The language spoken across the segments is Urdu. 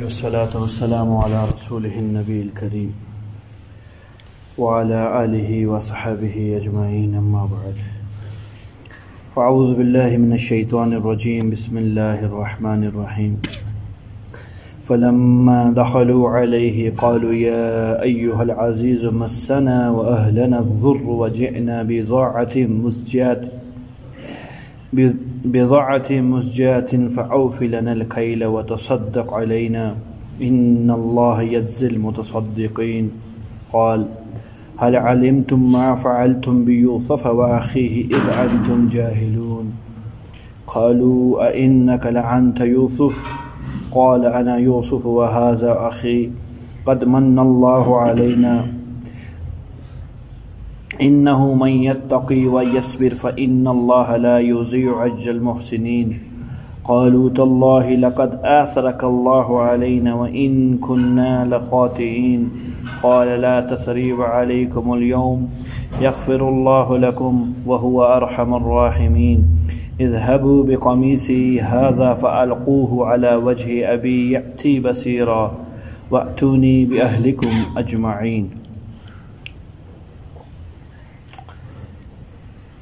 والصلاة والسلام على رسوله النبي الكريم وعلى آله وصحبه أجمعين، أما بعد. فأعوذ بالله من الشيطان الرجيم. بسم الله الرحمن الرحيم. فلما دخلوا عليه قالوا يا أيها العزيز مسنا وأهلنا الضر وجئنا بضاعة مزجاة فأوف لنا الكيل وتصدق علينا إن الله يجزي المتصدقين. قال هل علمتم ما فعلتم بيوسف وأخيه إذ أنتم جاهلون؟ قالوا أئنك لأنت يوسف؟ قال أنا يوسف وهذا أخي قد من الله علينا إنه من يتقي ويصبر فإن الله لا يضيع أجر المحسنين. قالوا تالله لقد آثرك الله علينا وإن كنا لخاطئين. قال لا تثريب عليكم اليوم يغفر الله لكم وهو أرحم الراحمين. اذهبوا بقميصي هذا فألقوه على وجه أبي يأتي بصيرا وأتوني بأهلكم أجمعين.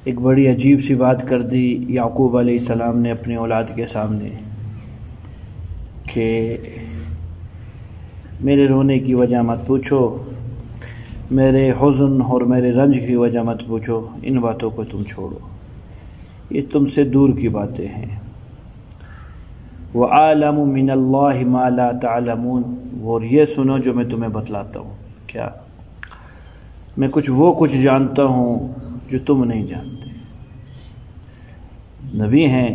ایک بڑی عجیب سی بات کر دی یعقوب علیہ السلام نے اپنی اولاد کے سامنے کہ میرے رونے کی وجہ مت پوچھو، میرے حزن اور میرے رنج کی وجہ مت پوچھو، ان باتوں کو تم چھوڑو، یہ تم سے دور کی باتیں ہیں. وَأَعْلَمُ مِنَ اللَّهِ مَا لَا تَعْلَمُونَ، اور یہ سنو جو میں تمہیں بتلاتا ہوں. کیا؟ میں کچھ جانتا ہوں جو تم نہیں جانتے. نبی ہیں،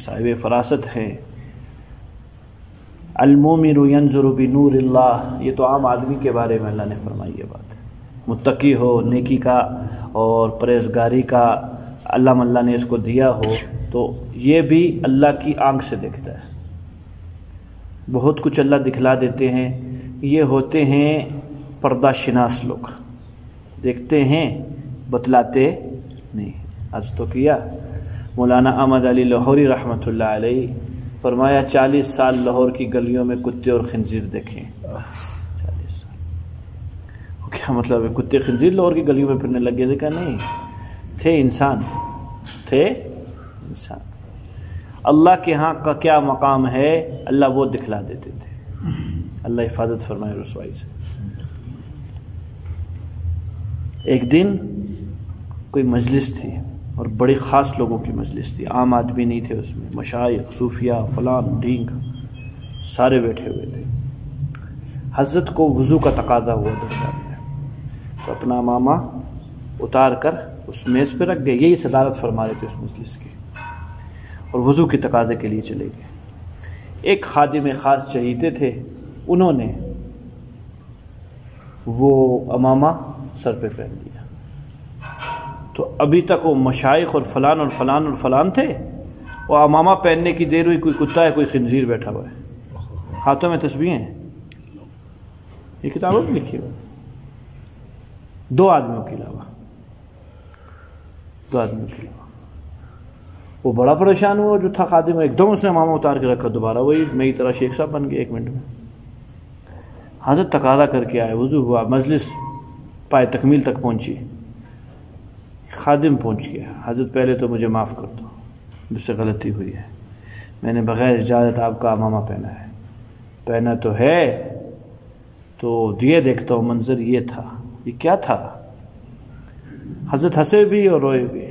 صاحب فراست ہیں. المؤمن ينظر بنور اللہ، یہ تو عام آدمی کے بارے میں اللہ نے فرمائی یہ بات. متقی ہو، نیکی کا اور پرہیزگاری کا اللہ نے اس کو دیا ہو تو یہ بھی اللہ کی آنکھ سے دیکھتا ہے. بہت کچھ اللہ دکھلا دیتے ہیں، یہ ہوتے ہیں پردہ شناس لوگ، دیکھتے ہیں بتلاتے نہیں. آج تو کیا مولانا احمد علی لاہوری رحمۃ اللہ علیہ فرمایا 40 سال لاہور کی گلیوں میں کتے اور خنزیر دیکھیں. 40 سال کیا مطلب ہے؟ کتے خنزیر لاہور کی گلیوں میں پھرنے لگے؟ دیکھا نہیں، تھے انسان. اللہ کے ہاں کا کیا مقام ہے اللہ وہ دکھلا دیتے تھے. اللہ حفاظت فرمائے رسوائی سے. ایک دن کوئی مجلس تھی اور بڑی خاص لوگوں کی مجلس تھی، عام آدمی نہیں تھے اس میں. مشائخ، صوفیاء، فلان ڈھینگ سارے بیٹھے ہوئے تھے. حضرت کو وضو کا تقاضا ہوا دربار میں تو اپنا امامہ اتار کر اس میز پہ رکھ گئے. یہی صدارت فرما رہے تھے اس مجلس کی اور وضو کے تقاضے کے لیے چلے گئے. ایک خادم خاص چہیتے تھے، انہوں نے وہ امامہ سر پہ پہن لیا. تو ابھی تک وہ مشائخ اور فلان تھے، وہ امامہ پہننے کی دیر ہوئی کوئی کتا ہے، کوئی خنزیر بیٹھا ہوا ہے، ہاتھوں میں تسبیح ہیں. یہ کتابوں میں لکھی ہوئی. 2 آدمیوں کے علاوہ وہ بڑا پریشان ہوا جو تھا خادم، ایک دم اس نے امامہ اتار کے رکھا. دوبارہ وہی میری طرح شیخ صاحب بن گئے 1 منٹ میں. حضرت تقاضا کر کے آئے، وضو ہوا، مجلس پائے تکمیل تک پہنچی. خادم پہنچ گیا، حضرت پہلے تو مجھے معاف کر دو، مجھ سے غلطی ہوئی ہے، میں نے بغیر اجازت آپ کا امامہ پہنا ہے. پہنا تو ہے تو دیے دیکھتا ہوں منظر یہ تھا. یہ کیا تھا؟ حضرت ہنسے بھی اور روئے بھی.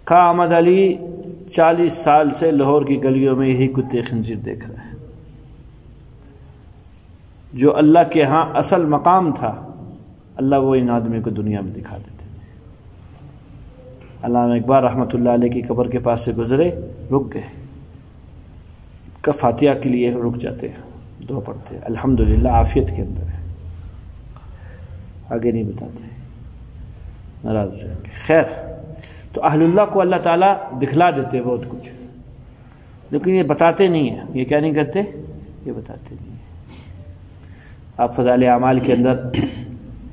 کہا احمد علی 40 سال سے لاہور کی گلیوں میں یہی کتے خنزیر دیکھ رہے ہیں. جو اللہ کے ہاں اصل مقام تھا اللہ وہ ان آدمی کو دنیا میں دکھا دیتے. علامہ اقبال رحمۃ اللہ علیہ کی قبر کے پاس سے گزرے، رک گئے. کا فاتحہ کے لیے رک جاتے ہیں، دعا پڑھتے ہیں، الحمدللہ عافیت کے اندر ہے، آگے نہیں بتاتے، ناراض ہو جائیں گے. خیر، تو اہل اللہ کو اللہ تعالیٰ دکھلا دیتے بہت کچھ، لیکن یہ بتاتے نہیں ہیں. یہ کیا نہیں کرتے؟ یہ بتاتے نہیں ہیں. آپ فضائل اعمال کے اندر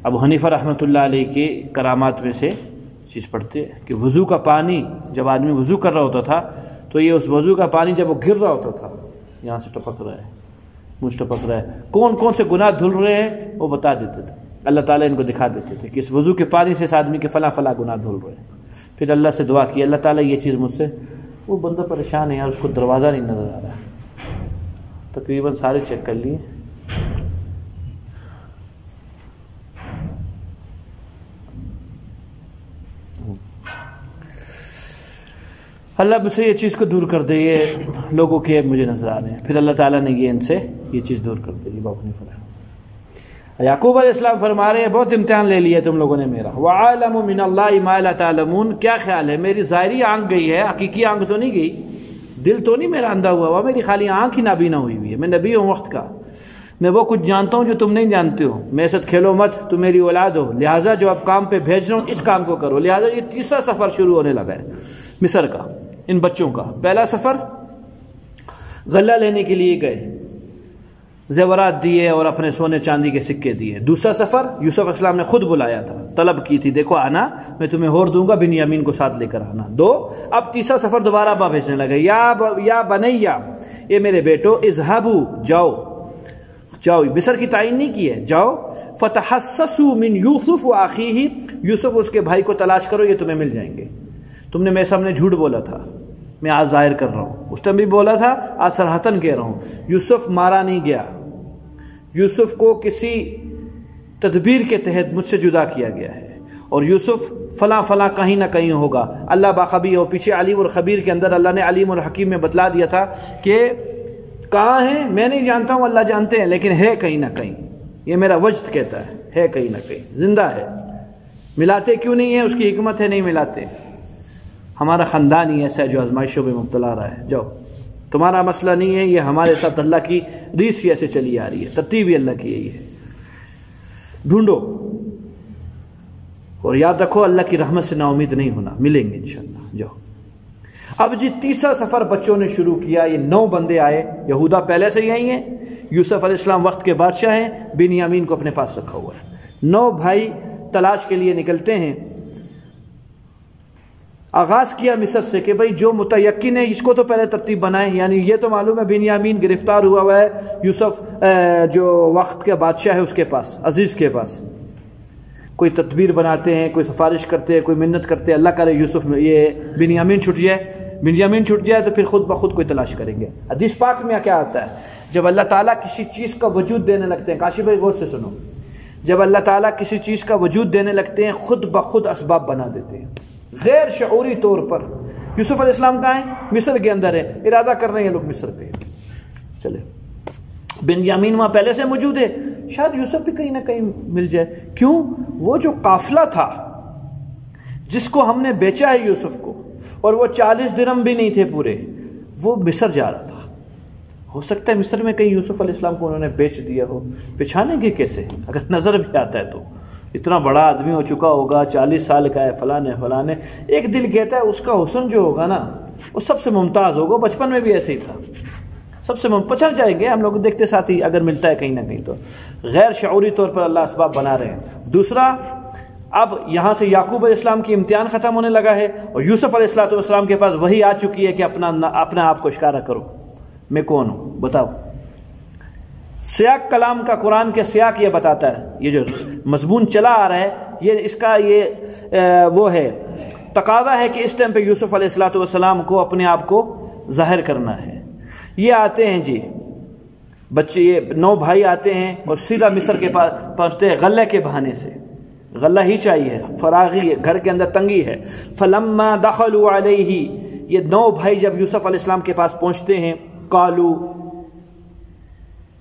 ابو حنیفہ رحمۃ اللہ علیہ کے کرامات میں سے چیز پڑھتے ہیں کہ وضو کا پانی جب آدمی وضو کر رہا ہوتا تھا تو یہ اس وضو کا پانی جب وہ گر رہا ہوتا تھا یہاں سے ٹپک رہا ہے، مجھ ٹپک رہا ہے، کون کون سے گناہ دھل رہے ہیں وہ بتا دیتے تھے، اللہ تعالیٰ ان کو دکھا دیتے تھے کہ اس وضو کے پانی سے اس آدمی کے فلاں فلاں گناہ دھل رہے ہیں۔ پھر اللہ سے دعا کی، اللہ تعالیٰ یہ چیز مجھ سے، وہ بندہ پریشان ہے یار، اس کو دروازہ نہیں نظر آ رہا، تقریباً سارے چیک کر لیے، اللہ مجھ سے یہ چیز کو دور کر دے، یہ لوگوں کے مجھے نظر آ رہے ہیں۔ پھر اللہ تعالیٰ نے یہ ان سے یہ چیز دور کر دی۔ باپ نے فرمایا، یعقوب علیہ السلام فرما رہے ہیں بہت امتحان لے لیا تم لوگوں نے میرا، وَعَالَمُ مِنَ اللَّهِ مَا لَا تَعْلَمُونَ، کیا خیال ہے میری ظاہری آنکھ گئی ہے، حقیقی آنکھ تو نہیں گئی، دل تو نہیں میرا اندھا ہوا ہوا، میری خالی آنکھ ہی نابینا ہوئی ہوئی ہے، میں نبی ہوں وقت کا، میں وہ کچھ جانتا ہوں جو تم نہیں جانتے ہو، میرے ساتھ کھیلو مت، تم میری اولاد ہو، لہٰذا جو اب کام پہ بھیج رہا ہوں اس کام کو کرو۔ لہٰذا یہ تیسرا سفر شروع ہونے لگا ہے مصر کا، ان بچوں کا۔ پہلا سفر غلہ لینے کے لیے گئے، زیورات دیے اور اپنے سونے چاندی کے سکے دیے۔ دوسرا سفر یوسف علیہ السلام نے خود بلایا تھا، طلب کی تھی، دیکھو آنا میں تمہیں اور دوں گا، بنیامین کو ساتھ لے کر آنا۔ دو، اب تیسرا سفر دوبارہ ابا بھیجنے لگے، یا بنیا، یہ میرے بیٹو، اذهبوا، جاؤ، مصر کی تعین نہیں کی ہے، جاؤ، فتحسسوا من یوسف واخیہ، یوسف اس کے بھائی کو تلاش کرو، یہ تمہیں مل جائیں گے۔ تم نے میرے سامنے جھوٹ بولا تھا، میں آج ظاہر کر رہا ہوں، اس ٹائم بھی بولا تھا، آج صراحتاً کہہ رہا ہوں، یوسف مارا نہیں گیا، یوسف کو کسی تدبیر کے تحت مجھ سے جدا کیا گیا ہے، اور یوسف فلاں فلاں کہیں نہ کہیں ہوگا، اللہ باخبیر ہو۔ پیچھے علیم اور خبیر کے اندر اللہ نے علیم اور حکیم میں بتلا دیا تھا کہ کہاں ہے میں نہیں جانتا ہوں، اللہ جانتے ہیں، لیکن ہے کہیں نہ کہیں، یہ میرا وجد کہتا ہے کہیں نہ کہیں، زندہ ہے۔ ملاتے کیوں نہیں ہیں، اس کی حکمت ہے، نہیں ملاتے۔ ہمارا خاندان ہی ایسا ہے جو آزمائشوں میں مبتلا رہا ہے، جاؤ، تمہارا مسئلہ نہیں ہے، یہ ہمارے ساتھ اللہ کی ریس ہی ایسے چلی آ رہی ہے، ترتیب ہی اللہ کی ہے، ڈھونڈو اور یاد رکھو اللہ کی رحمت سے نا امید نہیں ہونا، ملیں گے انشاءاللہ، جاؤ۔ اب جی تیسرا سفر بچوں نے شروع کیا، یہ 9 بندے آئے، یہودا پہلے سے ہی آئی ہیں، یوسف علیہ السلام وقت کے بادشاہ ہیں، بنیامین کو اپنے پاس رکھا ہوا ہے۔ 9 بھائی تلاش کے لیے نکلتے ہیں۔ آغاز کیا مصر سے کہ بھئی جو متیقن ہے اس کو تو پہلے ترتیب بنائیں، یعنی یہ تو معلوم ہے بنیامین گرفتار ہوا ہے یوسف جو وقت کے بادشاہ ہے اس کے پاس، عزیز کے پاس۔ کوئی تدبیر بناتے ہیں، کوئی سفارش کرتے ہیں، کوئی منت کرتے ہیں، اللہ کرے یوسف یہ بنیامین چھٹ جائے تو پھر خود بخود کوئی تلاش کریں گے۔ حدیث پاک میں کیا آتا ہے، جب اللہ تعالیٰ کسی چیز کا وجود دینے لگتے ہیں، کاشی بھائی غور سے سنو، جب اللہ تعالیٰ کسی چیز کا وجود دینے لگتے ہیں خود بخود اسباب بنا دیتے ہیں غیر شعوری طور پر۔ یوسف علیہ السلام کہاں ہیں؟ مصر کے اندر ہے، ارادہ کر رہے ہیں لوگ مصر پہ، چلے بنیامین وہاں پہلے سے موجود ہے، شاید یوسف بھی کہیں نہ کہیں مل جائے۔ کیوں؟ وہ جو قافلہ تھا جس کو ہم نے بیچا ہے یوسف کو، اور وہ 40 درہم بھی نہیں تھے پورے، وہ مصر جا رہا تھا۔ ہو سکتا ہے مصر میں کہیں یوسف علیہ السلام کو انہوں نے بیچ دیا ہو، پہچانیں گے کیسے؟ اگر نظر بھی آتا ہے تو اتنا بڑا آدمی ہو چکا ہوگا، 40 سال کا ہے، فلانے، ایک دل کہتا ہے اس کا حسن جو ہوگا نا وہ سب سے ممتاز ہوگا، بچپن میں بھی ایسے ہی تھا، سب سے پچھڑ جائیں گے ہم لوگ دیکھتے ساتھ ہی، اگر ملتا ہے کہیں نہ کہیں تو غیر شعوری طور پر اللہ اسباب بنا رہے ہیں۔ دوسرا، اب یہاں سے یعقوب علیہ السلام کی امتحان ختم ہونے لگا ہے، اور یوسف علیہ السلام کے پاس وہی آ چکی ہے کہ اپنا آپ کو اشارہ کرو، میں کون ہوں بتاؤ۔ سیاق کلام کا قرآن کے سیاق یہ بتاتا ہے، یہ جو مضمون چلا آ رہا ہے یہ اس کا یہ وہ ہے تقاضا ہے کہ اس ٹائم پہ یوسف علیہ السلام کو اپنے آپ کو ظاہر کرنا ہے۔ یہ آتے ہیں جی بچے، یہ 9 بھائی آتے ہیں اور سیدھا مصر کے پاس پہنچتے ہیں غلے کے بہانے سے، غلہ ہی چاہیے، فراغی ہے، گھر کے اندر تنگی ہے۔ فلما دخلوا علیہ، یہ 9 بھائی جب یوسف علیہ السلام کے پاس پہنچتے ہیں، قالو،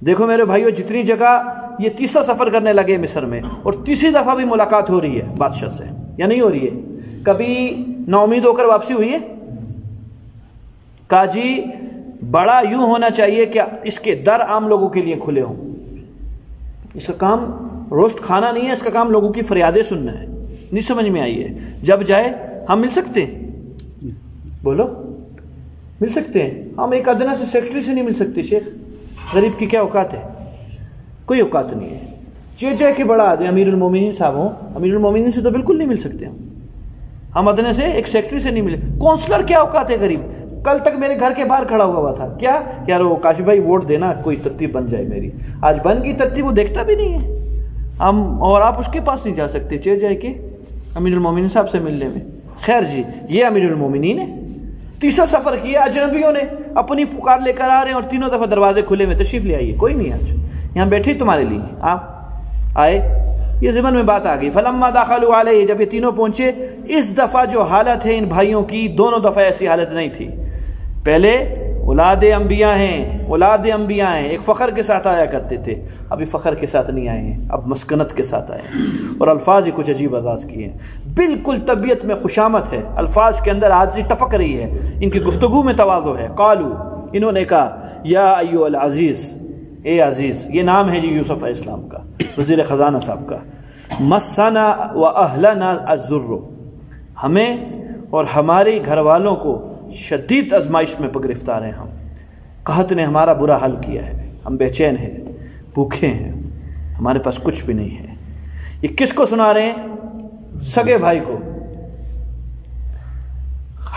دیکھو میرے بھائیو جتنی جگہ یہ تیسرا سفر کرنے لگے مصر میں، اور تیسری دفعہ بھی ملاقات ہو رہی ہے بادشاہ سے یا نہیں ہو رہی ہے؟ کبھی نا امید ہو کر واپسی ہوئی ہے؟ کہا جی بڑا یوں ہونا چاہیے کہ اس کے در عام لوگوں کے لیے کھلے ہوں، اس کا کام روسٹ کھانا نہیں ہے، اس کا کام لوگوں کی فریادیں سننا ہے۔ نہیں سمجھ میں آئی ہے؟ جب جائے ہم مل سکتے ہیں، بولو مل سکتے ہیں ہم، ایک ادنا سے سیکرٹری سے نہیں مل سکتے شیخ، غریب کی کیا اوقات ہے؟ کوئی اوقات نہیں ہے۔ چاہے کہ بڑا آدمی امیر المومنین صاحب ہوں، امیر المومنین سے تو بالکل نہیں مل سکتے ہم ادنے سے ایک سیکرٹری سے نہیں ملے، کونسلر کیا اوقات ہے غریب، کل تک میرے گھر کے باہر کھڑا ہوا تھا، کیا یار وہ کاشف بھائی ووٹ دینا، کوئی ترتیب بن جائے میری. آج بن گئی ترتیب، وہ دیکھتا بھی نہیں ہے ہم، اور آپ اس کے پاس نہیں جا سکتے چلے جائے کہ امیر المومنین صاحب سے ملنے میں. خیر جی، یہ امیر المومنین ہے، تیسرا سفر کیا، اجنبیوں نے اپنی پکار لے کر آ رہے ہیں اور تینوں دفعہ دروازے کھلے ہوئے، تشریف لے آئیے، کوئی نہیں آج یہاں بیٹھے تمہارے لیے. آپ آئے، یہ ذہن میں بات آ گئی. فلما دخلوا علیہ، جب یہ تینوں پہنچے، اس دفعہ جو حالت ہے ان بھائیوں کی، دونوں دفعہ ایسی حالت نہیں تھی. پہلے اولاد انبیاء ہیں، اولاد انبیاء ہیں، ایک فخر کے ساتھ آیا کرتے تھے، ابھی فخر کے ساتھ نہیں آئے ہیں، اب مسکنت کے ساتھ آئے ہیں، اور الفاظ ہی کچھ عجیب انداز کیے ہیں. بالکل طبیعت میں خوشامت ہے، الفاظ کے اندر عاجزی ٹپک رہی ہے، ان کی گفتگو میں تواضع ہے. قالو، انہوں نے کہا، یا ایھا العزیز، اے عزیز، یہ نام ہے جی یوسف علیہ السلام کا، وزیر خزانہ صاحب کا. مسنا و اہلنا الضر، ہمیں اور ہمارے گھر والوں کو شدید آزمائش میں گرفتار ہیں ہم. قحط نے ہمارا برا حال کیا ہے، ہم بے چین ہیں، بھوکے ہیں، ہمارے پاس کچھ بھی نہیں ہے. یہ کس کو سنا رہے ہیں؟ سگے بھائی کو،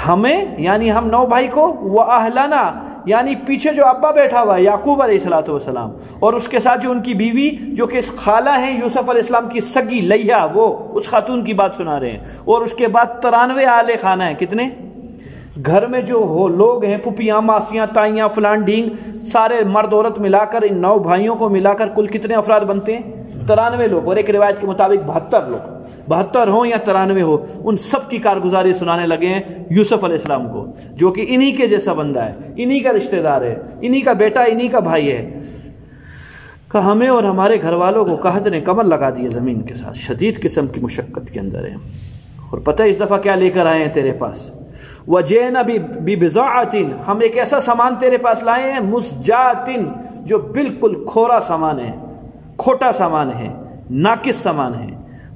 ہمیں یعنی ہم 9 بھائی کو، وہ اہلنا یعنی پیچھے جو ابا بیٹھا ہوا ہے یعقوب علیہ الصلوۃ والسلام، اور اس کے ساتھ جو ان کی بیوی جو کہ خالہ ہیں یوسف علیہ السلام کی سگی لیہ، وہ اس خاتون کی بات سنا رہے ہیں. اور اس کے بعد 93 آل خانہ ہیں. کتنے گھر میں جو ہو لوگ ہیں، پھپھیاں، ماسیاں، تائیاں، فلان ڈھینگ، سارے مرد عورت ملا کر، ان 9 بھائیوں کو ملا کر کل کتنے افراد بنتے ہیں؟ 93 لوگ، اور ایک روایت کے مطابق 72 لوگ، 72 ہوں یا 93 ہو، ان سب کی کارگزاری سنانے لگے ہیں یوسف علیہ السلام کو، جو کہ انہی کے جیسا بندہ ہے، انہی کا رشتہ دار ہے، انہی کا بیٹا، انہی کا بھائی ہے. کہ ہمیں اور ہمارے گھر والوں کو قحط نے کمر لگا دی ہے زمین کے ساتھ، شدید قسم کی مشقت کے اندر ہے. اور پتہ ہے اس دفعہ کیا لے کر آئے ہیں تیرے پاس؟ وَجِئْنَا بِبِضَاعَةٍ، ہم ایک ایسا سامان تیرے پاس لائے ہیں، مُزْجَاةٍ، جو بالکل کھورا سامان ہے، کھوٹا سامان ہے، ناقص سامان ہے.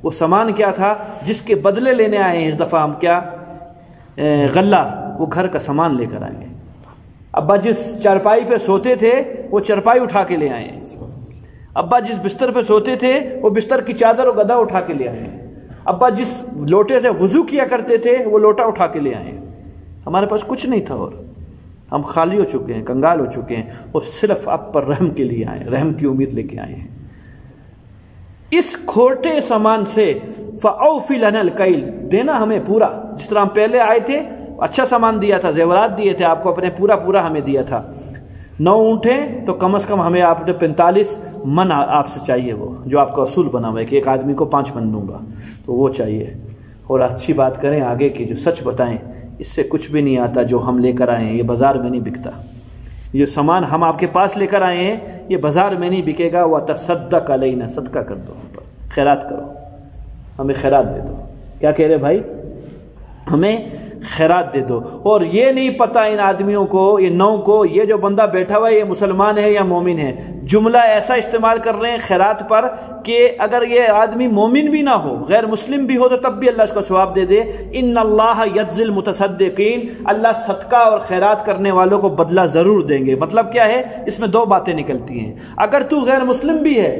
وہ سامان کیا تھا جس کے بدلے لینے آئے ہیں اس دفعہ ہم؟ کیا؟ غلہ، وہ گھر کا سامان لے کر آئیں گے. ابا جس چارپائی پہ سوتے تھے وہ چارپائی اٹھا کے لے آئے ہیں. ابا جس بستر پہ سوتے تھے وہ بستر کی چادر و گدا اٹھا کے لے آئے ہیں. ابا جس لوٹے سے وضو کیا کرتے تھے وہ لوٹا اٹھا کے لے آئے ہیں. ہمارے پاس کچھ نہیں تھا اور ہم خالی ہو چکے ہیں، کنگال ہو چکے ہیں، اور صرف آپ پر رحم کے لیے آئے ہیں، رحم کی امید لے کے آئے ہیں. اس کھوٹے سامان سے فَأَوْفِ لَنَا الْكَيْلَ، دینا ہمیں پورا، جس طرح ہم پہلے آئے تھے اچھا سامان دیا تھا، زیورات دیے تھے آپ کو، اپنے پورا ہمیں دیا تھا. 9 اونٹیں تو کم از کم ہمیں آپ نے 45 من آپ سے چاہیے، وہ جو آپ کا اصول بنا ہوا ہے کہ ایک آدمی کو 5 من دوں گا، تو وہ چاہیے. اور اچھی بات کریں آگے کی، جو سچ بتائیں، اس سے کچھ بھی نہیں آتا جو ہم لے کر آئے ہیں، یہ بازار میں نہیں بکتا. یہ سامان ہم آپ کے پاس لے کر آئے ہیں یہ بازار میں نہیں بکے گا. وَتَصَدَّقْ عَلَيْنَا، صدقہ کر دو، ہم پر خیرات کرو، ہمیں خیرات دے دو. کیا کہہ رہے بھائی؟ ہمیں خیرات دے دو. اور یہ نہیں پتا ان آدمیوں کو، یہ 9 کو، یہ جو بندہ بیٹھا ہوا ہے یہ مسلمان ہے یا مومن ہے. جملہ ایسا استعمال کر رہے ہیں خیرات پر کہ اگر یہ آدمی مومن بھی نہ ہو، غیر مسلم بھی ہو، تو تب بھی اللہ اس کو ثواب دے دے. ان اللہ یجزی المتصدقین، اللہ صدقہ اور خیرات کرنے والوں کو بدلہ ضرور دیں گے. مطلب کیا ہے؟ اس میں 2 باتیں نکلتی ہیں. اگر تو غیر مسلم بھی ہے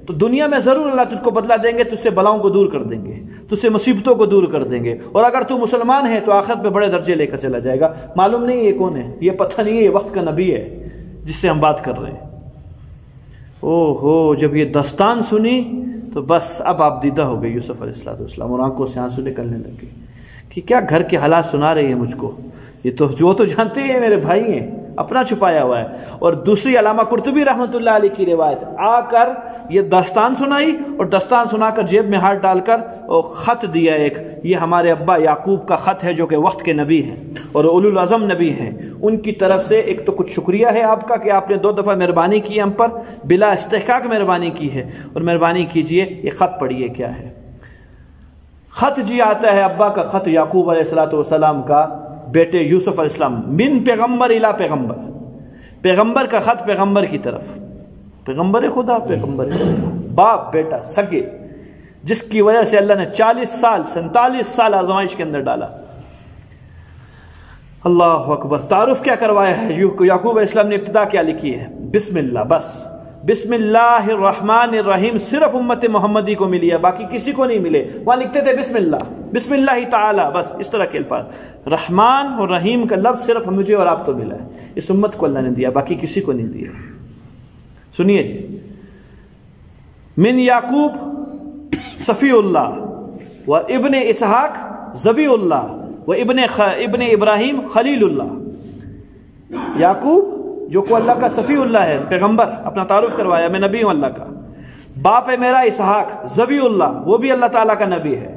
تو دنیا میں ضرور اللہ تجھ کو بدلہ دیں گے، تجھ سے بلاؤں کو دور کر دیں گے، تجھ سے مصیبتوں کو دور کر دیں گے. اور اگر تو مسلمان ہے تو آخرت میں بڑے درجے لے کر چلا جائے گا. معلوم نہیں یہ کون ہے، یہ پتہ نہیں ہے، یہ وقت کا نبی ہے جس سے ہم بات کر رہے ہیں. جب یہ داستان سنی تو بس اب آپ دیدہ ہو گئے یوسف علیہ السلام، اور آنکھوں سے آنسو نکلنے لگے کہ کیا گھر کے حالات سنا رہے ہیں مجھ کو. یہ تو جو تو جانتے ہیں میرے بھائی ہیں، اپنا چھپایا ہوا ہے. اور دوسری علامہ قرطبی رحمۃ اللہ علیہ کی روایت، آ کر یہ داستان سنائی، اور داستان سنا کر جیب میں ہاتھ ڈال کر خط دیا ایک، یہ ہمارے ابا یعقوب کا خط ہے جو کہ وقت کے نبی ہیں اور اولو العزم نبی ہیں. ان کی طرف سے ایک تو کچھ شکریہ ہے آپ کا کہ آپ نے 2 دفعہ مہربانی کی ہم پر، بلا استحقاق مہربانی کی ہے، اور مہربانی کیجئے یہ خط پڑھیے کیا ہے. خط جی آتا ہے ابا کا خط یعقوب علیہ السلام کا بیٹے یوسف علیہ السلام، من پیغمبر الی پیغمبر، پیغمبر کا خط پیغمبر کی طرف، پیغمبر خدا، پیغمبر باپ بیٹا سگے، جس کی وجہ سے اللہ نے 47 سال آزمائش کے اندر ڈالا. اللہ اکبر. تعارف کیا کروایا ہے یعقوب علیہ السلام نے؟ ابتدا کیا لکھی ہے؟ بسم اللہ. بس بسم اللہ الرحمن الرحیم صرف امت محمدی کو ملی ہے، باقی کسی کو نہیں ملے۔ وہاں لکھتے تھے بسم اللہ تعالی، بس اس طرح کے الفاظ۔ رحمان اور رحیم کا لفظ صرف مجھے اور آپ کو ملا ہے، اس امت کو اللہ نے دیا، باقی کسی کو نہیں دیا۔ سنیے جی، من یعقوب صفی اللہ و ابن اسحاق ذبی اللہ و ابن ابراہیم خلیل اللہ۔ یعقوب جو کو اللہ کا صفی اللہ ہے، پیغمبر، اپنا تعارف کروایا میں نبی ہوں اللہ کا۔ باپ ہے میرا اسحاق، ذبی اللہ وہ بھی اللہ تعالیٰ کا نبی ہے،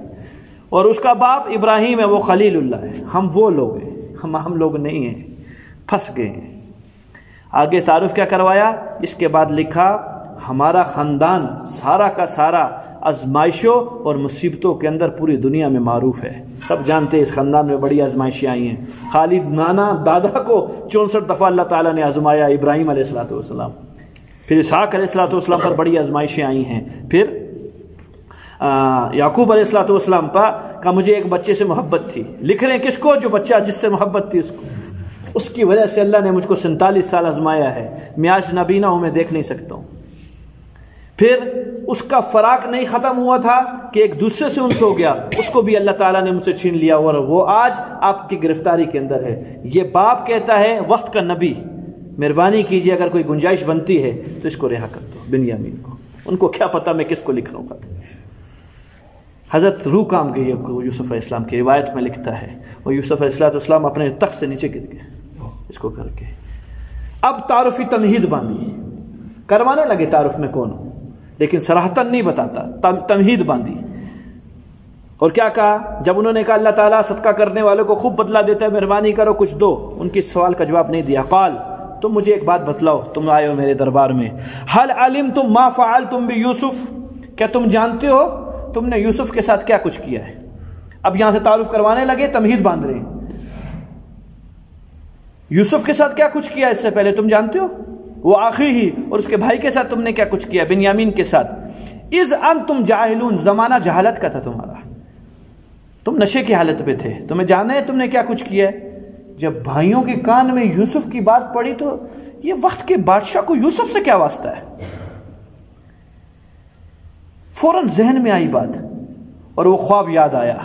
اور اس کا باپ ابراہیم ہے وہ خلیل اللہ ہے۔ ہم وہ لوگ ہیں، ہم لوگ نہیں ہیں، پھنس گئے ہیں۔ آگے تعارف کیا کروایا، اس کے بعد لکھا ہمارا خاندان سارا کا سارا آزمائشوں اور مصیبتوں کے اندر پوری دنیا میں معروف ہے۔ سب جانتے ہیں اس خاندان میں بڑی آزمائشیں آئی ہیں۔ خالد نانا دادا کو 64 دفعہ اللہ تعالیٰ نے آزمایا، ابراہیم علیہ السلام، پھر اسحاق علیہ السلام پر بڑی آزمائشیں آئی ہیں، پھر یعقوب علیہ السلام کا مجھے ایک بچے سے محبت تھی۔ لکھ رہے ہیں کس کو، جو بچہ جس سے محبت تھی اس کو، اس کی وجہ سے اللہ نے مجھ کو 47 سال آزمایا ہے، میں آج نبی نہ ہوں، میں دیکھ نہیں سکتا ہوں۔ پھر اس کا فراق نہیں ختم ہوا تھا کہ ایک دوسرے سے انس ہو گیا، اس کو بھی اللہ تعالیٰ نے مجھ سے چھین لیا، اور وہ آج آپ کی گرفتاری کے اندر ہے۔ یہ باپ کہتا ہے وقت کا نبی، مہربانی کیجیے اگر کوئی گنجائش بنتی ہے تو اس کو رہا کر دو، بنیامین کو، ان کو کیا پتا میں کس کو لکھ رہا ہوں۔ حضرت روح کام گئی یوسف علیہ السلام کی روایت میں لکھتا ہے، اور یوسف علیہ السلام اپنے تخت سے نیچے گر گئے اس کو کر کے۔ اب تعارفی تمہید باندھی، کروانے لگے تعارف میں کون ہوں، لیکن صراحتاً نہیں بتاتا، تمہید باندھی۔ اور کیا کہا، جب انہوں نے کہا اللہ تعالیٰ صدقہ کرنے والوں کو خوب بدلہ دیتا ہے، مہربانی کرو کچھ دو، ان کی سوال کا جواب نہیں دیا۔ قال، تم مجھے ایک بات بتلاؤ، تم آئے ہو میرے دربار میں، حل علمتم ما فعلتم بیوسف، کیا تم جانتے ہو تم نے یوسف کے ساتھ کیا کچھ کیا ہے؟ اب یہاں سے تعارف کروانے لگے، تمہید باندھ رہے ہیں۔ یوسف کے ساتھ کیا کچھ کیا اس سے پہلے تم جانتے ہو، وہ آخری ہی، اور اس کے بھائی کے ساتھ تم نے کیا کچھ کیا، بنیامین کے ساتھ۔ اذ انتم جاہلون، زمانہ جہالت کا تھا تمہارا، تم نشے کی حالت پہ تھے، تمہیں جانا ہے تم نے کیا کچھ کیا ہے۔ جب بھائیوں کے کان میں یوسف کی بات پڑی تو یہ وقت کے بادشاہ کو یوسف سے کیا واسطہ ہے، فوراً ذہن میں آئی بات، اور وہ خواب یاد آیا۔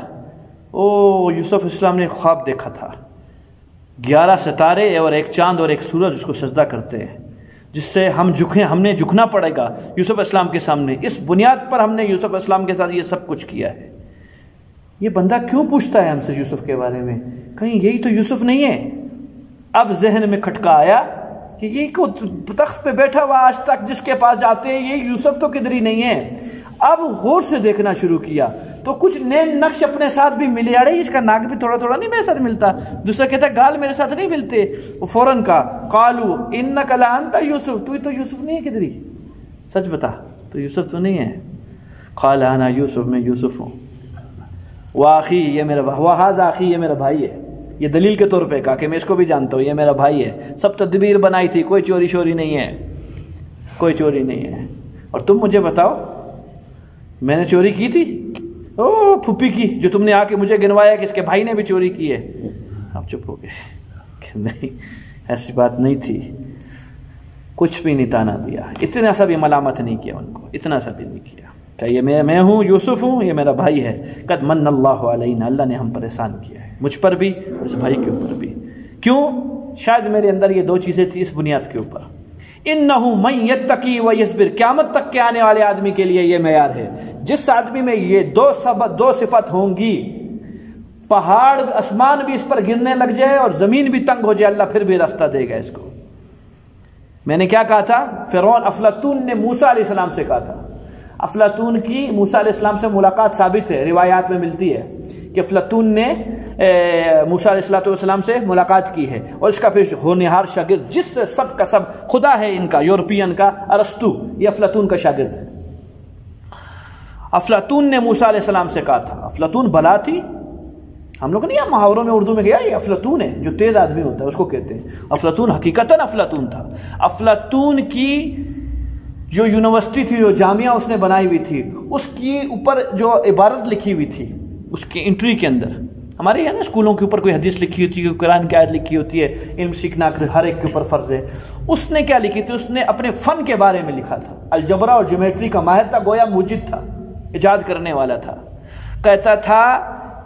یوسف اسلام نے خواب دیکھا تھا، 11 ستارے اور ایک چاند اور ایک سورج اس کو سجدہ کرتے ہیں، جس سے ہم نے جھکنا پڑے گا یوسف اسلام کے سامنے۔ اس بنیاد پر ہم نے یوسف اسلام کے ساتھ یہ سب کچھ کیا ہے۔ یہ بندہ کیوں پوچھتا ہے ہم سے یوسف کے بارے میں، کہیں یہی تو یوسف نہیں ہے؟ اب ذہن میں کھٹکا آیا کہ یہ کو تخت پہ بیٹھا ہوا آج تک جس کے پاس جاتے ہیں، یہ یوسف تو کدھر ہی نہیں ہے۔ اب غور سے دیکھنا شروع کیا تو کچھ نیم نقش اپنے ساتھ بھی ملے، اڑے اس کا ناک بھی تھوڑا تھوڑا نہیں میرے ساتھ ملتا، دوسرا کہتا ہے گال میرے ساتھ نہیں ملتے۔ وہ فوراً کہا قالوا انک لانت یوسف، تو یوسف نہیں ہے، کدھر ہی، سچ بتا تو یوسف تو نہیں ہے۔ قال انا یوسف، میں یوسف ہوں، واخی، یہ میرا وہذا اخی، یہ میرا بھائی ہے۔ یہ دلیل کے طور پہ کہا کہ میں اس کو بھی جانتا ہوں، یہ میرا بھائی ہے، سب تدبیر بنائی تھی، کوئی چوری شوری نہیں ہے، کوئی چوری نہیں ہے۔ اور تم مجھے بتاؤ میں نے چوری کی تھی؟ پھپھی کی، جو تم نے آ کے مجھے گنوایا کہ اس کے بھائی نے بھی چوری کی ہے۔ آپ چپ ہو گئے کہ نہیں، ایسی بات نہیں تھی، کچھ بھی نہیں تانا دیا، اتنا سا بھی ملامت نہیں کیا ان کو، اتنا سا بھی نہیں کیا کہ یہ میں ہوں، یوسف ہوں، یہ میرا بھائی ہے۔ قد من اللہ علینا، اللہ نے ہم پر احسان کیا ہے، مجھ پر بھی اور اس بھائی کے اوپر بھی۔ کیوں؟ شاید میرے اندر یہ 2 چیزیں تھی اس بنیاد کے اوپر، انہ من یتقی و یصبر، قیامت تک کے آنے والے آدمی کے لیے یہ معیار ہے، جس آدمی میں یہ 2 صفت ہوں گی، پہاڑ آسمان بھی اس پر گرنے لگ جائے اور زمین بھی تنگ ہو جائے، اللہ پھر بھی راستہ دے گا اس کو۔ میں نے کیا کہا تھا، فرعون افلاطون نے موسیٰ علیہ السلام سے کہا تھا، افلاطون کی موسیٰ علیہ السلام سے ملاقات ثابت ہے، روایات میں ملتی ہے کہ افلاطون نے موسیٰ علیہ السلام سے ملاقات کی ہے، اور اس کا پھر ہونہار شاگرد، جس سے سب کا سب خدا ہے ان کا، یورپین کا ارسطو، یہ افلاطون کا شاگرد ہے۔ افلاطون نے موسیٰ علیہ السلام سے کہا تھا، افلاطون بلا تھی، ہم لوگ نہیں محاوروں میں اردو میں گیا، یہ افلاطون ہے، جو تیز آدمی ہوتا ہے اس کو کہتے ہیں افلاطون، حقیقتاً افلاطون تھا۔ افلاطون کی جو یونیورسٹی تھی، جو جامعہ اس نے بنائی ہوئی تھی، اس کی اوپر جو عبارت لکھی ہوئی تھی اس کی انٹری کے اندر، ہمارے یہاں نا اسکولوں کے اوپر کوئی حدیث لکھی ہوتی ہے، کوئی قرآن کی آیت لکھی ہوتی ہے، علم سیکھنا ہر ایک کے اوپر فرض ہے. اس نے کیا لکھی تھی؟ اس نے اپنے فن کے بارے میں لکھا تھا. الجبرا اور جیومیٹری کا ماہر تھا، گویا موجد تھا، ایجاد کرنے والا تھا. کہتا تھا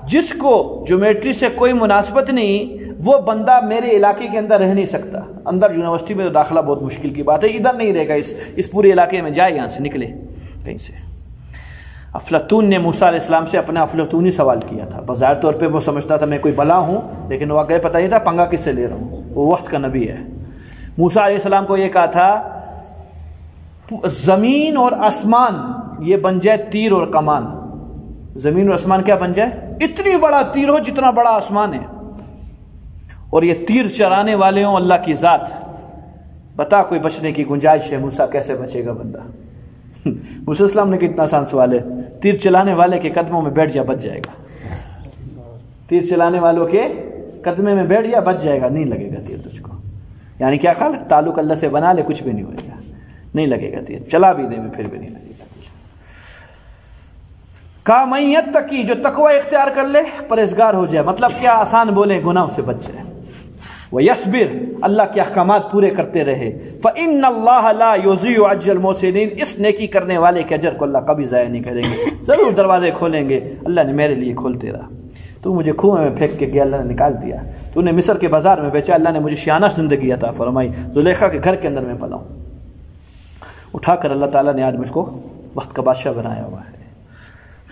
جس کو جیومیٹری سے کوئی مناسبت نہیں وہ بندہ میرے علاقے کے اندر رہ نہیں سکتا. اندر یونیورسٹی میں تو داخلہ بہت مشکل کی بات ہے، ادھر نہیں رہے گا، اس پورے علاقے میں جائے، یہاں سے نکلے کہیں سے. افلاطون نے موسیٰ علیہ السلام سے اپنا افلاطونی سوال کیا تھا. بظاہر طور پہ وہ سمجھتا تھا میں کوئی بلا ہوں، لیکن واقعی پتہ یہ تھا پنگا کس سے لے رہا ہوں، وہ وقت کا نبی ہے. موسیٰ علیہ السلام کو یہ کہا تھا زمین اور آسمان یہ بن جائے تیر اور کمان. زمین اور آسمان کیا بن جائے؟ اتنی بڑا تیر ہو جتنا بڑا آسمان ہے، اور یہ تیر چرانے والے ہوں اللہ کی ذات. بتا کوئی بچنے کی گنجائش ہے؟ موسیٰ کیسے بچے گا بندہ؟ موسیٰ السلام نے کتنا آسان سوال ہے. تیر چلانے والے کے قدموں میں بیٹھ جا بچ جائے گا. تیر چلانے والوں کے قدمے میں بیٹھ جا بچ جائے گا، نہیں لگے گا تیر تجھ کو. یعنی کیا خیال؟ تعلق اللہ سے بنا لے، کچھ بھی نہیں ہوئے گا، نہیں لگے گا تیر. چلا بھی دے میں پھر بھی نہیں لگے گا. کہا من یتقی، جو تقوی اختیار کر لے پرہیزگار ہو جائے. مطلب کیا؟ آسان بولیں گناہوں سے بچ جائے. وَيَصْبِرْ، اللہ کے احکامات پورے کرتے رہے. فَإِنَّ اللَّهَ لَا يُضِيعُ أَجْرَ الْمُحْسِنِينَ، اس نیکی کرنے والے کے اجر کو اللہ کبھی ضائع نہیں کریں گے. ضرور دروازے کھولیں گے. اللہ نے میرے لیے کھولتے رہا. تو مجھے کنویں میں پھینک کے گیا، اللہ نے نکال دیا. تو نے مصر کے بازار میں بیچا، اللہ نے مجھے شیانہ زندگی عطا فرمائی. زلیخا کے گھر کے اندر میں پلا ہوں. اٹھا کر اللہ تعالیٰ نے آج مجھ کو وقت کا بادشاہ بنایا ہوا ہے.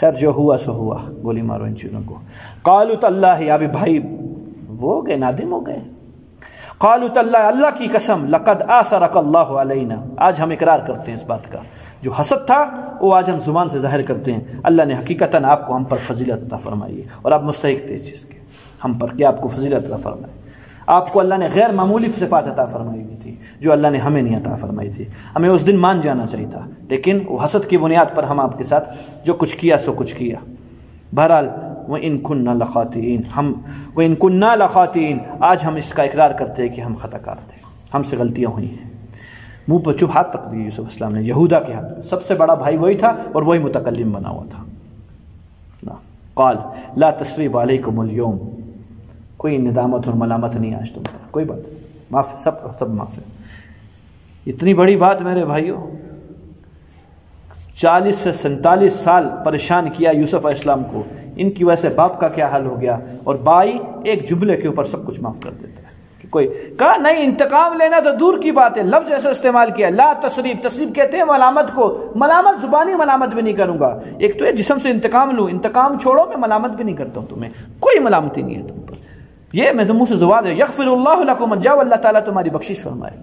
خیر جو ہوا سو ہوا، گولی مارو ان چیزوں کو. قالوا تاللہ، ابھی بھائی وہ ہو گئے، نادم ہو گئے. قالوا تاللہ، اللہ کی قسم، لقد آثرک اللہ علینا، آج ہم اقرار کرتے ہیں اس بات کا. جو حسد تھا وہ آج ہم زبان سے ظاہر کرتے ہیں. اللہ نے حقیقتاً آپ کو ہم پر فضیلت عطا فرمائی ہے، اور آپ مستحق تھے اس چیز کے ہم پر، کہ آپ کو فضیلت عطا فرمائے. آپ کو اللہ نے غیر معمولی صفات عطا فرمائی ہوئی تھی جو اللہ نے ہمیں نہیں عطا فرمائی تھی. ہمیں اس دن مان جانا چاہیے تھا، لیکن وہ حسد کی بنیاد پر ہم آپ کے ساتھ جو کچھ کیا سو کچھ کیا. بہرحال وَإِن كُنَّا لَخَاطِئِينَ، وَإِن كُنَّا لَخَاطِئِينَ، آج ہم اس کا اقرار کرتے ہیں کہ ہم خطا کار تھے، ہم سے غلطیاں ہوئی ہیں. منہ پر چپ ہاتھ تک دی یوسف السلام نے یہودا کے ہاتھ. سب سے بڑا بھائی وہی تھا اور وہی متکلم بنا ہوا تھا. قال لا تثریب علیکم اليوم، کوئی ندامت اور ملامت نہیں آج تم پر، کوئی بات معاف، سب معاف ہے. اتنی بڑی بات میرے بھائیوں، 40 سے 47 سال پریشان کیا یوسف علیہ السلام کو. ان کی وجہ سے باپ کا کیا حال ہو گیا، اور بھائی ایک جملے کے اوپر سب کچھ معاف کر دیتا ہے. کہ کوئی کہا نہیں انتقام لینا تو دور کی بات ہے، لفظ ایسا استعمال کیا لا تثریب. تثریب کہتے ہیں ملامت کو. ملامت زبانی ملامت بھی نہیں کروں گا. ایک تو یہ جسم سے انتقام لوں، انتقام چھوڑو، میں ملامت بھی نہیں کرتا ہوں تمہیں، کوئی ملامتی نہیں ہے تم پر. یہ میں تم منہ سے زبان ہے. یغفر اللہ لکم، جاؤ اللہ تعالیٰ تمہاری بخشش فرمائے،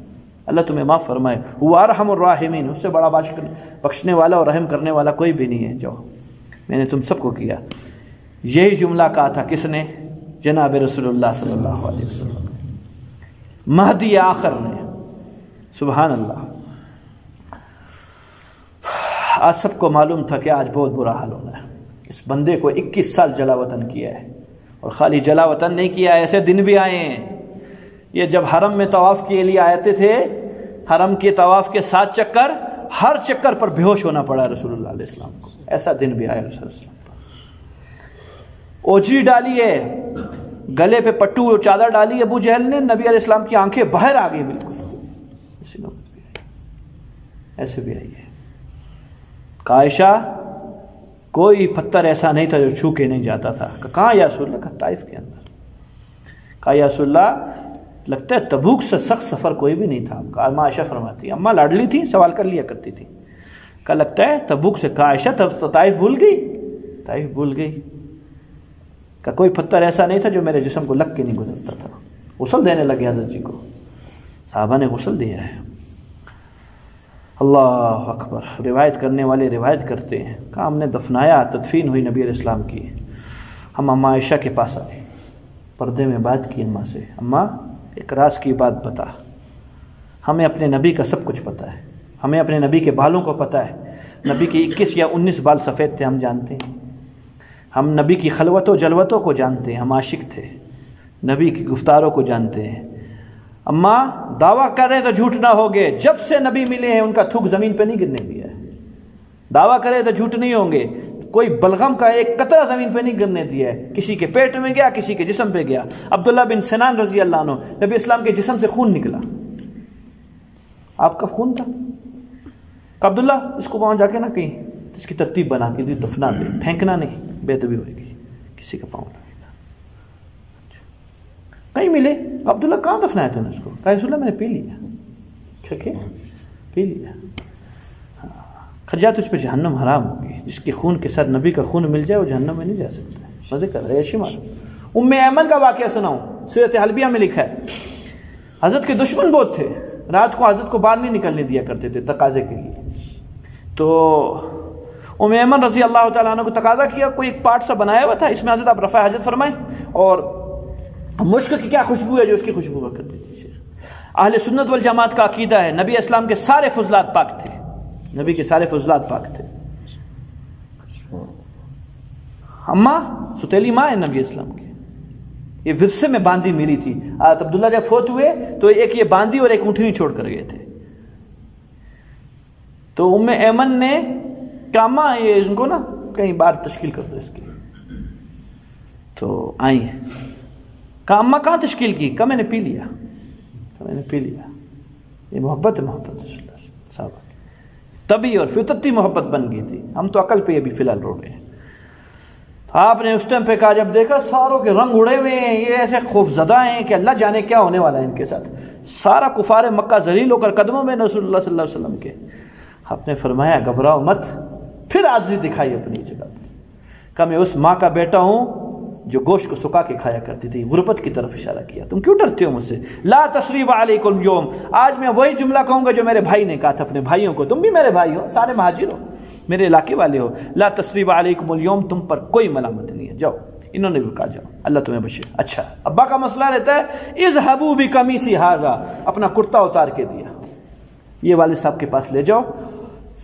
اللہ تمہیں معاف فرمائے. هو ارحم الراحمین، اس سے بڑا بخشنے والا اور رحم کرنے والا کوئی بھی نہیں ہے. جاؤ میں نے تم سب کو کیا. یہی جملہ کہا تھا کس نے؟ جناب رسول اللہ صلی اللہ علیہ وسلم، مہدی آخر نے. سبحان اللہ. آج سب کو معلوم تھا کہ آج بہت برا حال ہونا ہے. اس بندے کو 21 سال جلا وطن کیا ہے، اور خالی جلا وطن نہیں کیا، ایسے دن بھی آئے ہیں. یہ جب حرم میں طواف کے لیے آتے تھے، حرم کے طواف کے 7 چکر، ہر چکر پر بے ہوش ہونا پڑا رسول اللہ علیہ السلام کو. ایسا دن بھی آیا رسول اللہ علیہ السلام پر. اوجری ڈالی ہے، گلے پہ پٹو اور چادر ڈالی ابو جہل نے، نبی علیہ السلام کی آنکھیں باہر آ گئی بالکل. ایسی نوبت بھی آئی، ایسے بھی آئی ہے. عائشہ کوئی پتھر ایسا نہیں تھا جو چھو کے نہیں جاتا تھا. کہاں یا رسول اللہ؟ طائف کے اندر. کہا یا رسول اللہ لگتا ہے تبوک سے سخت سفر کوئی بھی نہیں تھا. اماں عائشہ فرماتی، اماں لاڈلی تھی، سوال کر لیا کرتی تھی. کہا لگتا ہے تبوک سے. کہا عائشہ تب طائف بھول گئی؟ طائف بھول گئی. کہ کوئی پتھر ایسا نہیں تھا جو میرے جسم کو لگ کے نہیں گزرتا تھا. غسل دینے لگے حضرت جی کو، صحابہ نے غسل دیا ہے. اللہ اکبر. روایت کرنے والے روایت کرتے ہیں کہ ہم نے دفنایا، تدفین ہوئی نبی علیہ السلام کی. ہم اماں عائشہ کے پاس آئے، پردے میں بات کی اماں سے. اماں ایک راز کی بات بتا، ہمیں اپنے نبی کا سب کچھ پتہ ہے، ہمیں اپنے نبی کے بالوں کو پتہ ہے. نبی کے 21 یا 19 بال سفید تھے، ہم جانتے ہیں. ہم نبی کی خلوت و جلوتوں کو جانتے ہیں، ہم عاشق تھے. نبی کی گفتاروں کو جانتے ہیں. اماں دعویٰ کر رہے تو جھوٹ نہ ہوگے، جب سے نبی ملے ہیں ان کا تھوک زمین پہ نہیں گرنے دیا ہے. دعویٰ کرے تو جھوٹ نہیں ہوں گے. کوئی بلغم کا ایک قطرہ زمین پہ نہیں گرنے دیا ہے. کسی کے پیٹ میں گیا، کسی کے جسم پہ گیا. عبداللہ بن سنان رضی اللہ عنہ، نبی اسلام کے جسم سے خون نکلا. آپ کا خون تھا کہ عبداللہ اس کو وہاں جا کے نہ کہیں اس کی ترتیب بنا کے دی، دفنا دے، پھینکنا نہیں، بے ادبی ہوئے گی، کسی کا پاؤں لگے گا. کہیں ملے عبداللہ کہاں دفنایا تھا نے اس کو؟ کہا رسول اللہ میں نے پی لیا. پی لیا. خرجا تجھ پہ جہنم حرام ہوگی. جس کے خون کے ساتھ نبی کا خون مل جائے وہ جہنم میں نہیں جا سکتا. مزے کر رہے ایشی مارو. ام ایمن کا واقعہ سناؤں، سیرت حلبیہ میں لکھا ہے. حضرت کے دشمن بہت تھے، رات کو حضرت کو باہر نہیں نکلنے دیا کرتے تھے تقاضے کے لیے. تو ام ایمن رضی اللہ تعالیٰ عنہ کو تقاضا کیا، کوئی ایک پارٹ سا بنایا ہوا تھا، اس میں حضرت آپ رفع حاجت فرمائیں، اور مشک کی کیا خوشبو ہے جو اس کی خوشبو ہوا کرتی تھی. اہل سنت والجماعت کا عقیدہ ہے نبی اسلام کے سارے فضلات پاک تھے. نبی کے سارے فضلات پاک تھے. اماں ستیلی ماں ہے نبی اسلام کی، یہ ورثے میں باندھی ملی تھی. عبداللہ جب فوت ہوئے تو ایک یہ باندھی اور ایک اونٹنی چھوڑ کر گئے تھے. تو ام ایمن نے کہا اماں یہ ان کو نا کہیں بار تشکیل کر دو اس کی. تو آئی ہیں، کہا اماں کہاں تشکیل کی؟ کہا میں نے پی لیا. میں نے پی لیا. یہ محبت ہے، محبت رسول اللہ صاحب طبی اور فطرتی محبت بن گئی تھی. ہم تو عقل پہ ابھی فی الحال رو رہے ہیں. آپ نے اس ٹائم پہ کہا جب دیکھا ساروں کے رنگ اڑے ہوئے ہیں، یہ ایسے خوف زدہ ہیں کہ اللہ جانے کیا ہونے والا ہے ان کے ساتھ. سارا کفار مکہ ذلیل ہو کر قدموں میں رسول اللہ صلی اللہ علیہ وسلم کے. آپ نے فرمایا گھبراؤ مت. پھر عاجزی دکھائی اپنی جگہ پہ. کہ میں اس ماں کا بیٹا ہوں جو گوشت کو سکا کے کھایا کرتی تھی. غربت کی طرف اشارہ کیا. تم کیوں ڈرتے ہو مجھ سے؟ لا تثریب علیکم اليوم. آج میں وہی جملہ کہوں گا جو میرے بھائی نے کہا تھا اپنے بھائیوں کو. تم بھی میرے بھائی ہو، سارے مہاجر ہو، میرے علاقے والے ہو. لا تثریب علیکم اليوم، تم پر کوئی ملامت نہیں ہے. جاؤ. انہوں نے بھی کہا جاؤ، اللہ تمہیں بچے. اچھا ابا کا مسئلہ رہتا ہے اذهبوا بقمیصی ھذا، اپنا کرتا اتار کے دیا، یہ والد صاحب کے پاس لے جاؤ.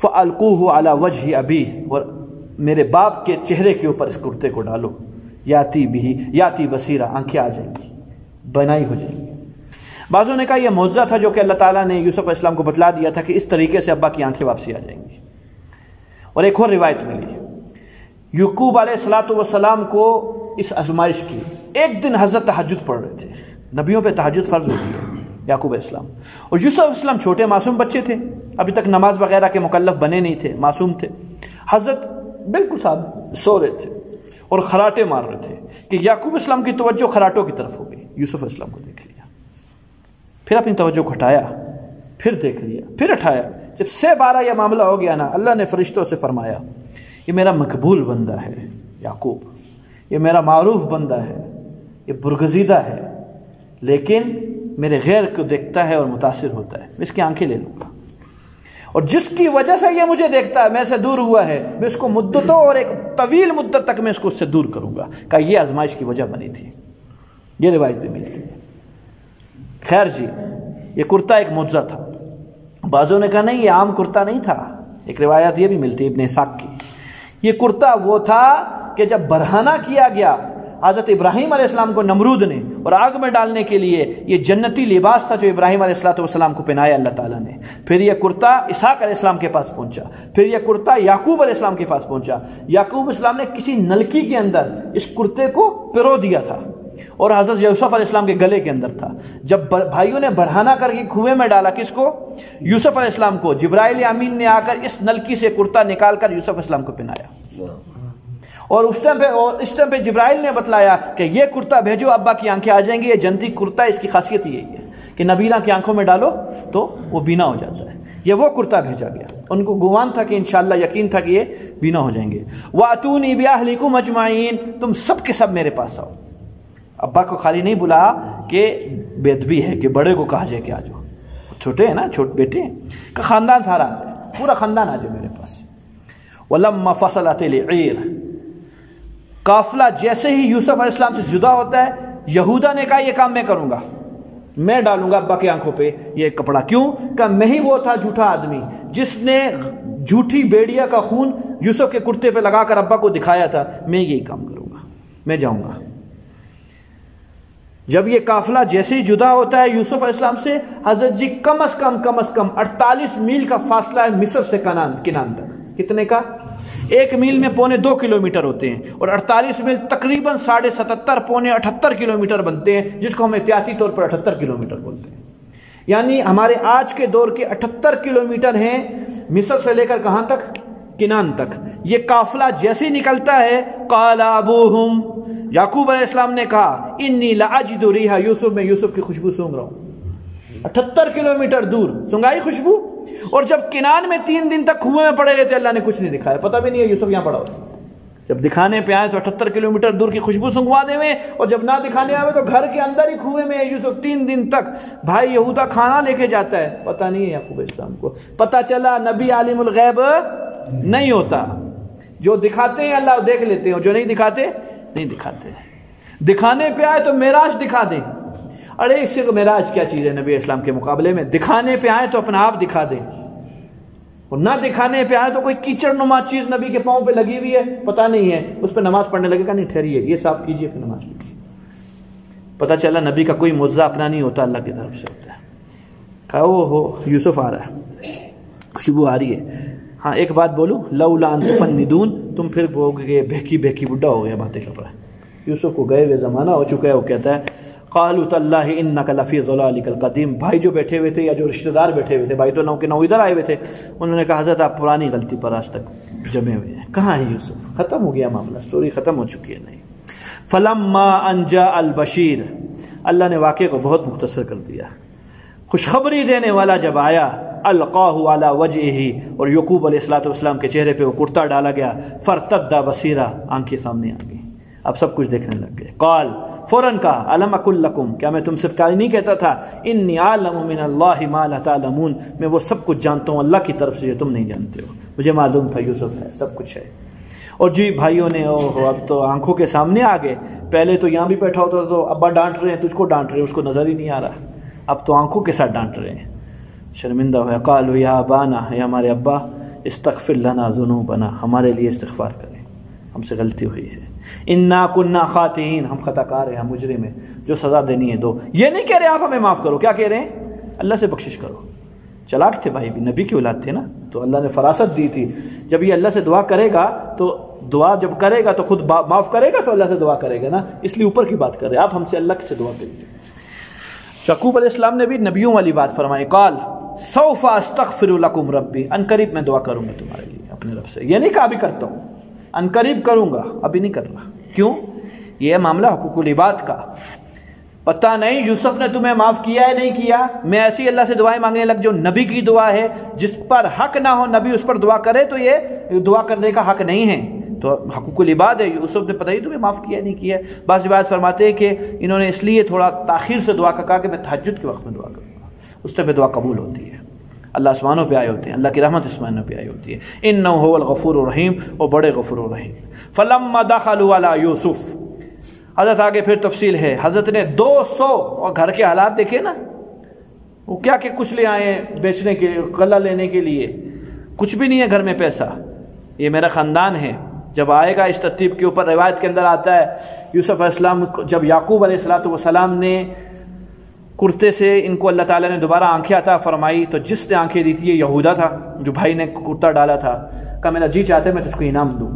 فالقوه علی وجه ابی، اور میرے باپ کے چہرے کے اوپر اس کرتے کو ڈالو. یاتی بھی یاتی بصیرہ، آنکھیں آ جائیں گی، بنائی ہو جائیں گی. بعضوں نے کہا یہ معجزہ تھا جو کہ اللہ تعالیٰ نے یوسف علیہ السلام کو بتلا دیا تھا کہ اس طریقے سے ابا کی آنکھیں واپسی آ جائیں گی. اور ایک اور روایت ملی یعقوب علیہ الصلوۃ والسلام کو اس آزمائش کی. ایک دن حضرت تہجد پڑھ رہے تھے. نبیوں پہ تہجد فرض ہوتی ہے. یعقوب علیہ السلام اور یوسف علیہ السلام چھوٹے معصوم بچے تھے، ابھی تک نماز وغیرہ کے مکلف بنے نہیں تھے، معصوم تھے. حضرت بالکل صاحب سو رہے تھے اور خراٹے مار رہے تھے کہ یعقوب اسلام کی توجہ خراٹوں کی طرف ہو گئی. یوسف علیہ السلام کو دیکھ لیا، پھر اپنی توجہ کو ہٹایا، پھر دیکھ لیا، پھر ہٹایا. جب 12 یہ معاملہ ہو گیا نا، اللہ نے فرشتوں سے فرمایا یہ میرا مقبول بندہ ہے یعقوب، یہ میرا معروف بندہ ہے، یہ برگزیدہ ہے، لیکن میرے غیر کو دیکھتا ہے اور متاثر ہوتا ہے، میں اس کی آنکھیں لے لوں گا. اور جس کی وجہ سے یہ مجھے دیکھتا ہے، میں سے دور ہوا ہے، میں اس کو مدتوں اور ایک طویل مدت تک میں اس کو اس سے دور کروں گا. کہ یہ آزمائش کی وجہ بنی تھی. یہ روایت بھی ملتی ہے. خیر جی، یہ کرتا ایک معجزہ تھا. بعضوں نے کہا نہیں یہ عام کرتا نہیں تھا. ایک روایت یہ بھی ملتی ہے ابن اسحاق کی. یہ کرتا وہ تھا کہ جب برہنہ کیا گیا حضرت ابراہیم علیہ السلام کو نمرود نے اور آگ میں ڈالنے کے لیے، یہ جنتی لباس تھا جو ابراہیم علیہ السلام کو پہنایا اللہ تعالیٰ نے. پھر یہ کرتا اسحاق علیہ السلام کے پاس پہنچا، پھر یہ کرتا یعقوب علیہ السلام کے پاس پہنچا. یعقوب علیہ السلام نے کسی نلکی کے اندر اس کرتے کو پرو دیا تھا اور حضرت یوسف علیہ السلام کے گلے کے اندر تھا. جب بھائیوں نے برہنہ کر کے کنویں میں ڈالا، کس کو؟ یوسف علیہ السلام کو. جبرائیل امین نے آ کر اس نلکی سے کرتا نکال کر یوسف علیہ السلام کو پہنایا. اور اس ٹائم پہ جبرائیل نے بتلایا کہ یہ کرتا بھیجو، ابا کی آنکھیں آ جائیں گی. یہ جنتی کرتا، اس کی خاصیت یہی ہے کہ نبینا کی آنکھوں میں ڈالو تو وہ بینا ہو جاتا ہے. یہ وہ کرتا بھیجا گیا. ان کو گمان تھا کہ انشاءاللہ یقین تھا کہ یہ بینا ہو جائیں گے. وَأْتُونِي بِأَهْلِكُمْ أَجْمَعِينَ، تم سب کے سب میرے پاس آؤ. ابا کو خالی نہیں بلا کہ بے ادبی ہے کہ بڑے کو کہا جائے کہ آ جاؤ، چھوٹے ہیں نا، چھوٹے بیٹے ہیں، کہ خاندان سارا پورا خاندان آ جائے میرے پاس. وَلَمَّا فَصَلَتِ الْعِيرُ، قافلہ جیسے ہی یوسف علیہ السلام سے جدا ہوتا ہے، یہودا نے کہا یہ کام میں کروں گا، میں ڈالوں گا ابا کی آنکھوں پہ یہ کپڑا. کیوں؟ کہ میں ہی وہ تھا جھوٹا آدمی جس نے جھوٹی بیڑیا کا خون یوسف کے کرتے پہ لگا کر ابا کو دکھایا تھا. میں یہی کام کروں گا، میں جاؤں گا. جب یہ قافلہ جیسے ہی جدا ہوتا ہے یوسف علیہ السلام سے، حضرت جی کم از کم 48 میل کا فاصلہ ہے مصر سے کنان تک. کتنے کا؟ 1 میل میں 2.25 کلومیٹر ہوتے ہیں، اور 48 میل تقریباً 77.5 پونے 78 کلومیٹر بنتے ہیں، جس کو ہم احتیاطی طور پر 78 کلومیٹر بولتے ہیں۔ یعنی ہمارے آج کے دور کے 78 کلومیٹر ہیں مصر سے لے کر کہاں تک؟ کنان تک۔ یہ قافلہ جیسے ہی نکلتا ہے، قال ابوہم، یعقوب علیہ السلام نے کہا، انی لاجد ریح یوسف، میں یوسف کی خوشبو سونگھ رہا ہوں۔ 78 کلومیٹر دور سنگائی خوشبو، اور جب کنان میں 3 دن تک کنویں میں پڑے رہے تھے، اللہ نے کچھ نہیں دکھایا، پتہ بھی نہیں ہے یوسف یہاں پڑا ہوا۔ جب دکھانے پہ آئے تو 78 کلومیٹر دور کی خوشبو سنگوا دے میں، اور جب نہ دکھانے آئے تو گھر کے اندر ہی کنویں میں یوسف 3 دن تک۔ بھائی یہودا کھانا لے کے جاتا ہے، پتہ نہیں ہے یعقوب علیہ السلام کو، پتہ چلا نبی عالم الغیب نہیں ہوتا، جو دکھاتے ہیں اللہ دیکھ لیتے ہیں، اور جو نہیں دکھاتے نہیں دکھاتے۔ دکھانے پہ آئے تو معراج دکھا دیں، ارے اس سے معراج کیا چیز ہے نبی اسلام کے مقابلے میں؟ دکھانے پہ آئے تو اپنا آپ دکھا دیں، اور نہ دکھانے پہ آئے تو کوئی کیچڑ نما چیز نبی کے پاؤں پہ لگی ہوئی ہے، پتہ نہیں ہے، اس پہ نماز پڑھنے لگے گا، نہیں ٹھہریے یہ صاف کیجیے پھر نماز پڑھیے۔ پتہ چلا نبی کا کوئی معجزہ اپنا نہیں ہوتا، اللہ کی طرف سے ہوتا ہے۔ کہا وہ ہو یوسف آ رہا ہے، خوشبو آ رہی ہے۔ ہاں ایک بات بولوں، لولا ان تفندون، تم پھر بولو گے بہکی بہکی بڈھا ہو گیا باتیں کر رہا ہے۔ یوسف کو گئے ہوئے زمانہ ہو چکا ہے، وہ کہتا ہے قالوا تاللہ انک لفی ضلالک القدیم، بھائی جو بیٹھے ہوئے تھے یا جو رشتہ دار بیٹھے ہوئے تھے، بھائی تو نو کے نو ادھر آئے ہوئے تھے، انہوں نے کہا حضرت آپ پرانی غلطی پر آج تک جمے ہوئے ہیں، کہاں ہے یوسف؟ ختم ہو گیا معاملہ، سٹوری ختم ہو چکی ہے۔ نہیں، فلما ان جاء البشیر، اللہ نے واقعے کو بہت مختصر کر دیا۔ خوشخبری دینے والا جب آیا، القاہ علی وجہہ، اور یعقوب علیہ السلام کے چہرے پہ وہ کرتا ڈالا گیا، فرتد بصیرہ، آنکھیں سامنے آ گئی، اب سب کچھ دیکھنے لگ گئے۔ قال، فوراً کہا، الم اقل لکم، کیا میں تم سے نہیں کہتا تھا، انی عالم من اللہ ما لا تعلمون، میں وہ سب کچھ جانتا ہوں اللہ کی طرف سے جو تم نہیں جانتے ہو، مجھے معلوم تھا یوسف ہے، سب کچھ ہے۔ اور جی بھائیوں نے اب تو آنکھوں کے سامنے آ گئے، پہلے تو یہاں بھی بیٹھا ہوتا تو ابا ڈانٹ رہے ہیں، تجھ کو ڈانٹ رہے ہیں، اس کو نظر ہی نہیں آ رہا، اب تو آنکھوں کے ساتھ ڈانٹ رہے ہیں، شرمندہ ہوا۔ قالوا یا ابانا، اے ہمارے ابا، استغفر لنا ذنوبنا، ہمارے لیے استغفار کریں، ہم سے غلطی ہوئی ہے، انا کنا خاطئین، ہم خطا کار ہیں، ہم مجرم ہیں، جو سزا دینی ہے دو۔ یہ نہیں کہہ رہے آپ ہمیں معاف کرو، کیا کہہ رہے ہیں؟ اللہ سے بخشش کرو۔ چلاک تھے بھائی، بھی نبی کی اولاد تھے نا، تو اللہ نے فراست دی تھی، جب یہ اللہ سے دعا کرے گا تو دعا جب کرے گا تو خود معاف کرے گا، تو اللہ سے دعا کرے گا نا، اس لیے اوپر کی بات کر رہے ہیں، آپ ہم سے اللہ سے دعا کریے۔ یعقوب علیہ السلام نے بھی نبیوں والی بات فرمائی، قال سوف استغفر لکم ربی، ان قریب میں دعا کروں گا تمہارے لیے اپنے رب سے، یہ نہیں کہا ابھی کرتا ہوں، ان قریب کروں گا، ابھی نہیں کر رہا۔ کیوں؟ یہ معاملہ حقوق العباد کا، پتہ نہیں یوسف نے تمہیں معاف کیا ہے نہیں کیا، میں ایسی اللہ سے دعائیں مانگنے لگ جو نبی کی دعا ہے، جس پر حق نہ ہو نبی اس پر دعا کرے تو یہ دعا کرنے کا حق نہیں ہے، تو حقوق العباد ہے۔ یوسف نے پتہ ہی تمہیں معاف کیا نہیں کیا۔ بعض روایت فرماتے ہیں کہ انہوں نے اس لیے تھوڑا تاخیر سے دعا کا کہا کہ میں تہجد کے وقت میں دعا کروں گا، اس طرح دعا قبول ہوتی ہے، اللہ آسمانوں پہ آئے ہوتے ہیں، اللہ کی رحمت آسمانوں پہ آئی ہوتی ہے۔ انہ هو الغفور الرحیم، وہ بڑے غفور الرحیم۔ فلما دخلوا علی یوسف، حضرت آگے پھر تفصیل ہے، حضرت نے 200، اور گھر کے حالات دیکھے نا، وہ کیا کہ کچھ لے آئے بیچنے کے، غلہ لینے کے لیے، کچھ بھی نہیں ہے گھر میں پیسہ، یہ میرا خاندان ہے۔ جب آئے گا اس ترتیب کے اوپر، روایت کے اندر آتا ہے یوسف علیہ السلام جب یعقوب علیہ السلام نے کرتے سے ان کو اللہ تعالیٰ نے دوبارہ آنکھیں عطا فرمائی، تو جس نے آنکھیں دی تھی یہ یہودا تھا، جو بھائی نے کرتا ڈالا تھا، کہا میرا جی چاہتا ہے میں تجھ کو انعام دوں،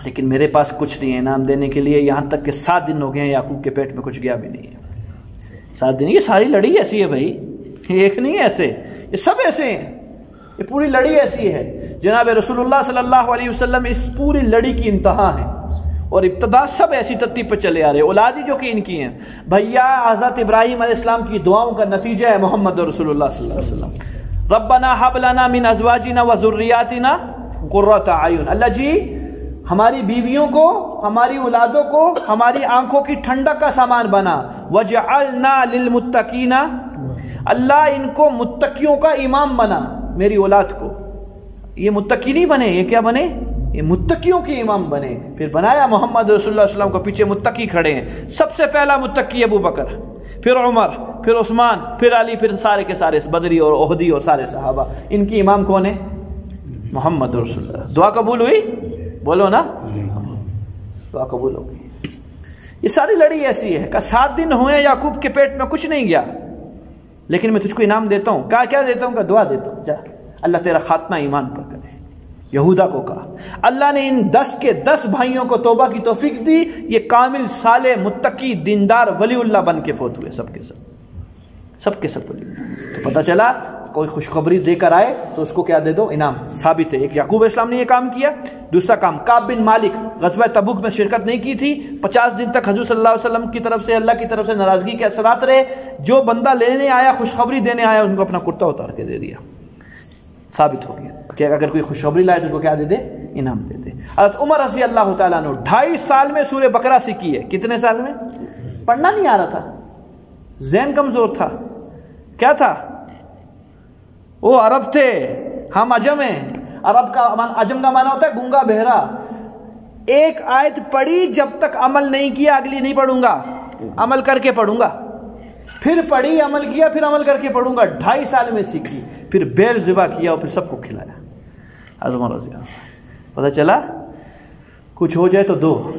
لیکن میرے پاس کچھ نہیں ہے انعام دینے کے لیے، یہاں تک کہ 7 دن ہو گئے ہیں یعقوب کے پیٹ میں کچھ گیا بھی نہیں ہے۔ 7 دن، یہ ساری لڑی ایسی ہے بھائی، ایک نہیں ایسے، یہ سب ایسے ہیں، یہ پوری لڑی ایسی ہے۔ جناب رسول اللہ صلی اللہ علیہ وسلم اس پوری لڑی کی انتہا ہے، اور ابتدا سب ایسی ترتیب پہ چلے آ رہے، اولادی جو کہ ان کی ہیں۔ بھیا حضرت ابراہیم علیہ السلام کی دعاؤں کا نتیجہ ہے محمد رسول اللہ صلی اللہ علیہ وسلم۔ ربنا حب لنا من ازواجنا وذریاتنا قرۃ اعین، اللہ جی ہماری بیویوں کو، ہماری اولادوں کو ہماری آنکھوں کی ٹھنڈک کا سامان بنا، وجعلنا للمتقین، اللہ ان کو متقیوں کا امام بنا، میری اولاد کو، یہ متقی نہیں بنے، یہ کیا بنے؟ یہ متقیوں کے امام بنے۔ پھر بنایا محمد رسول اللہ صلی اللہ علیہ وسلم کو، پیچھے متقی کھڑے ہیں، سب سے پہلا متقی ابو بکر، پھر عمر، پھر عثمان، پھر علی، پھر سارے کے سارے بدری اور احدی اور سارے صحابہ، ان کی امام کون ہے؟ محمد رسول اللہ۔ دعا قبول ہوئی؟ بولو نا، دعا قبول ہو گئی۔ یہ ساری لڑی ایسی ہے کہ 7 دن ہوئے یعقوب کے پیٹ میں کچھ نہیں گیا، لیکن میں تجھ کو انعام دیتا ہوں۔ کیا دیتا ہوں؟ کہ دعا دیتا ہوں، جا اللہ تیرا خاتمہ ایمان پر کرے۔ یہودا کو کہا. اللہ نے ان 10 کے 10 بھائیوں کو توبہ کی توفیق دی. یہ کامل صالح متقی دیندار ولی اللہ بن کے فوت ہوئے، سب کے سب ولی. تو پتہ چلا کوئی خوشخبری دے کر آئے تو اس کو کیا دے دو؟ انعام. ثابت ہے. ایک یعقوب علیہ السلام نے یہ کام کیا. دوسرا کام، کعب بن مالک غزوہ تبوک میں شرکت نہیں کی تھی، 50 دن تک حضور صلی اللہ علیہ وسلم کی طرف سے، اللہ کی طرف سے ناراضگی کے اثرات رہے. جو بندہ لینے آیا، خوشخبری دینے آیا، ان کو اپنا کرتا اتار کے دے دیا. ثابت ہو گیا کہ اگر کوئی خوشخبری لائے تو اس کو کیا دے دے؟ انعام دے دے. حضرت عمر رضی اللہ تعالیٰ عنہ 2.5 سال میں سورہ بقرہ سیکھی ہے. کتنے سال میں؟ پڑھنا نہیں آ رہا تھا، ذہن کمزور تھا. کیا تھا؟ وہ عرب تھے، ہم عجم ہیں. عجم کا معنی ہوتا ہے گونگا بہرا. ایک آیت پڑھی، جب تک عمل نہیں کیا اگلی نہیں پڑھوں گا، عمل کر کے پڑھوں گا. پھر پڑھی، عمل کیا، پھر عمل کر کے پڑھوں گا. 2.5 سال میں سیکھی. پھر بیل ذبح کیا اور پھر سب کو کھلایا. عظمت رضی اللہ. پتہ چلا کچھ ہو جائے تو دو.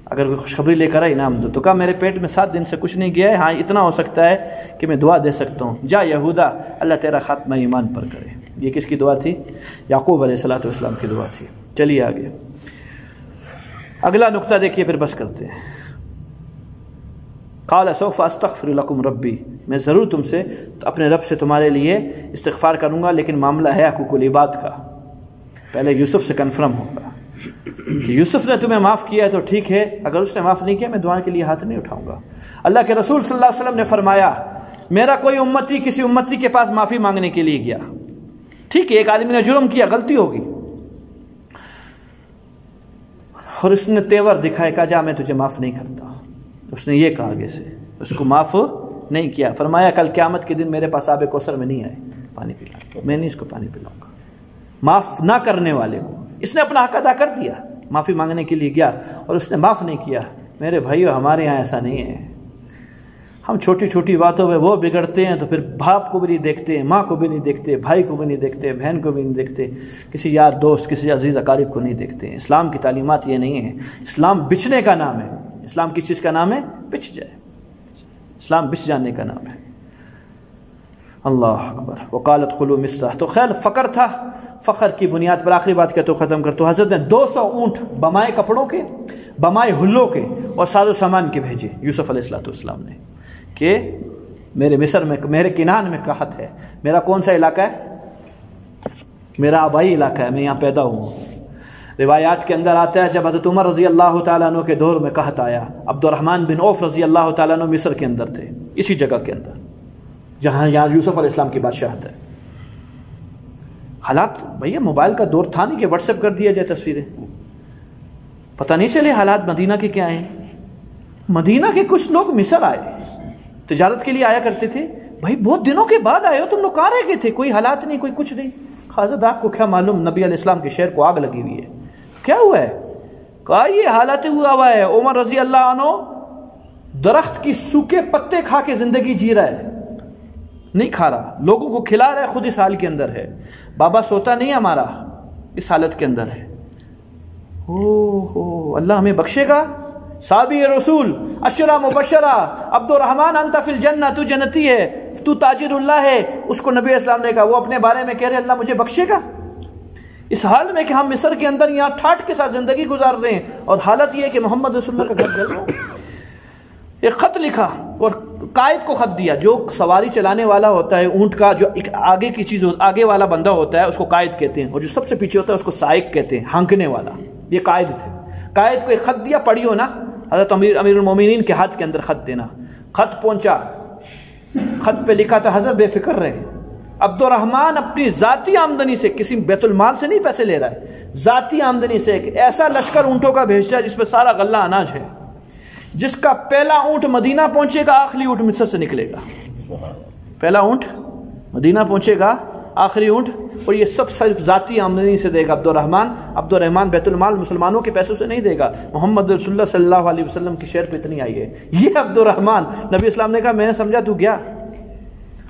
اگر کوئی خوشخبری لے کر آئے انعام دو. تو کہا میرے پیٹ میں 7 دن سے کچھ نہیں گیا ہے، ہاں اتنا ہو سکتا ہے کہ میں دعا دے سکتا ہوں. جا یہودا، اللہ تیرا خاتمہ ایمان پر کرے. یہ کس کی دعا تھی؟ یعقوب علیہ السلام کی دعا تھی. چلیے آگے اگلا نقطہ دیکھیے، پھر بس کرتے ہیں. قال سوف استغفر لکم ربی، میں ضرور تم سے اپنے رب سے تمہارے لیے استغفار کروں گا، لیکن معاملہ ہے حقوق العباد کا. پہلے یوسف سے کنفرم ہوگا کہ یوسف نے تمہیں معاف کیا ہے تو ٹھیک ہے، اگر اس نے معاف نہیں کیا میں دعا کے لیے ہاتھ نہیں اٹھاؤں گا. اللہ کے رسول صلی اللہ علیہ وسلم نے فرمایا میرا کوئی امتی کسی امتی کے پاس معافی مانگنے کے لیے گیا، ٹھیک ہے، ایک آدمی نے جرم کیا، غلطی ہوگی، اور اس نے تیور دکھائے، کہا جا میں تجھے معاف نہیں کرتا. اس نے یہ کہا آگے سے، اس کو معاف نہیں کیا. فرمایا کل قیامت کے دن میرے پاس آب کوثر میں نہیں آئے پانی پلاؤ، میں نہیں اس کو پانی پلاؤں گا. معاف نہ کرنے والے کو اس نے اپنا حق ادا کر دیا، معافی مانگنے کے لیے گیا اور اس نے معاف نہیں کیا. میرے بھائیو ہمارے یہاں ایسا نہیں ہے. ہم چھوٹی چھوٹی باتوں پہ وہ بگڑتے ہیں تو پھر باپ کو بھی نہیں دیکھتے، ماں کو بھی نہیں دیکھتے، بھائی کو بھی نہیں دیکھتے، بہن کو بھی نہیں دیکھتے، کسی یار دوست، کسی عزیز اقارب کو نہیں دیکھتے. اسلام کی تعلیمات یہ نہیں ہے. اسلام بچنے کا نام ہے. اسلام کس چیز کا نام ہے؟ بچ جائے. اسلام بچ جانے کا نام ہے. اللہ اکبر. وقالت خلو مصر. تو خیر فقر تھا، فخر کی بنیاد پر آخری بات کہتے ختم کر. تو حضرت نے 200 اونٹ بمائے کپڑوں کے، بمائے ہلوں کے اور ساز و سامان کے بھیجے یوسف علیہ السلام نے کہ میرے مصر میں، میرے کنان میں قحط ہے. میرا کون سا علاقہ ہے؟ میرا آبائی علاقہ ہے، میں یہاں پیدا ہوں. روایات کے اندر آتا ہے جب حضرت عمر رضی اللہ تعالیٰ عنہ کے دور میں قحط آیا، عبد الرحمن بن عوف رضی اللہ تعالیٰ عنہ مصر کے اندر تھے، اسی جگہ کے اندر جہاں یہاں یوسف علیہ السلام کی بادشاہت ہے. حالات بھیا موبائل کا دور تھا نہیں کہ واٹس ایپ کر دیا جائے تصویریں، پتہ نہیں چلے حالات مدینہ کے کیا ہیں. مدینہ کے کچھ لوگ مصر آئے، تجارت کے لیے آیا کرتے تھے. بھائی بہت دنوں کے بعد آئے ہو، تم لوگ کہاں رہ گئے تھے؟ کوئی حالات نہیں، کوئی کچھ نہیں. حضرت آپ کو کیا معلوم نبی علیہ السلام کے شہر کو آگ لگی ہوئی ہے. کیا ہوا ہے؟ کہا یہ حالات ہوا ہے. عمر رضی اللہ عنہ درخت کی سوکھے پتے کھا کے زندگی جی رہا ہے، نہیں کھا رہا، لوگوں کو کھلا رہا ہے، خود اس حال کے اندر ہے. بابا سوتا نہیں ہمارا، اس حالت کے اندر ہے. اللہ ہمیں بخشے گا. صحابی رسول اشرا مبشرہ عبد الرحمن انت فی الجنہ، تو جنتی ہے، تو تاجر اللہ ہے. اس کو نبی اسلام نے کہا، وہ اپنے بارے میں کہہ رہے اللہ مجھے بخشے گا. اس حال میں کہ ہم مصر کے اندر یہاں ٹھاٹ کے ساتھ زندگی گزار رہے ہیں اور حالت یہ ہے کہ محمد رسول اللہ کا گھر جل رہا ہے. ایک خط لکھا اور قائد کو خط دیا. جو سواری چلانے والا ہوتا ہے اونٹ کا، جو ایک آگے کی چیز آگے والا بندہ ہوتا ہے اس کو قائد کہتے ہیں، اور جو سب سے پیچھے ہوتا ہے اس کو سائق کہتے ہیں، ہانکنے والا. یہ قائد تھے. قائد کو ایک خط دیا، پڑھیو نا. حضرت امیر المومنین کے ہاتھ کے اندر خط دینا. خط پہنچا، خط پہ لکھا تھا حضرت بے فکر رہے، عبد الرحمن اپنی ذاتی آمدنی سے، کسی بیت المال سے نہیں پیسے لے رہا ہے، ذاتی آمدنی سے ایک ایسا لشکر اونٹوں کا بھیجا ہے جس پہ سارا غلہ اناج ہے، جس کا پہلا اونٹ مدینہ پہنچے گا، آخری اونٹ مصر سے نکلے گا. پہلا اونٹ مدینہ پہنچے گا، آخری اونٹ، اور یہ سب صرف ذاتی آمدنی سے دے گا عبد الرحمن. بیت المال مسلمانوں کے پیسوں سے نہیں دے گا. محمد رسول اللہ صلی اللہ علیہ وسلم کی شعر پہ اتنی آئی ہے. یہ عبد الرحمن. نبی اسلام نے کہا میں نے سمجھا تو گیا،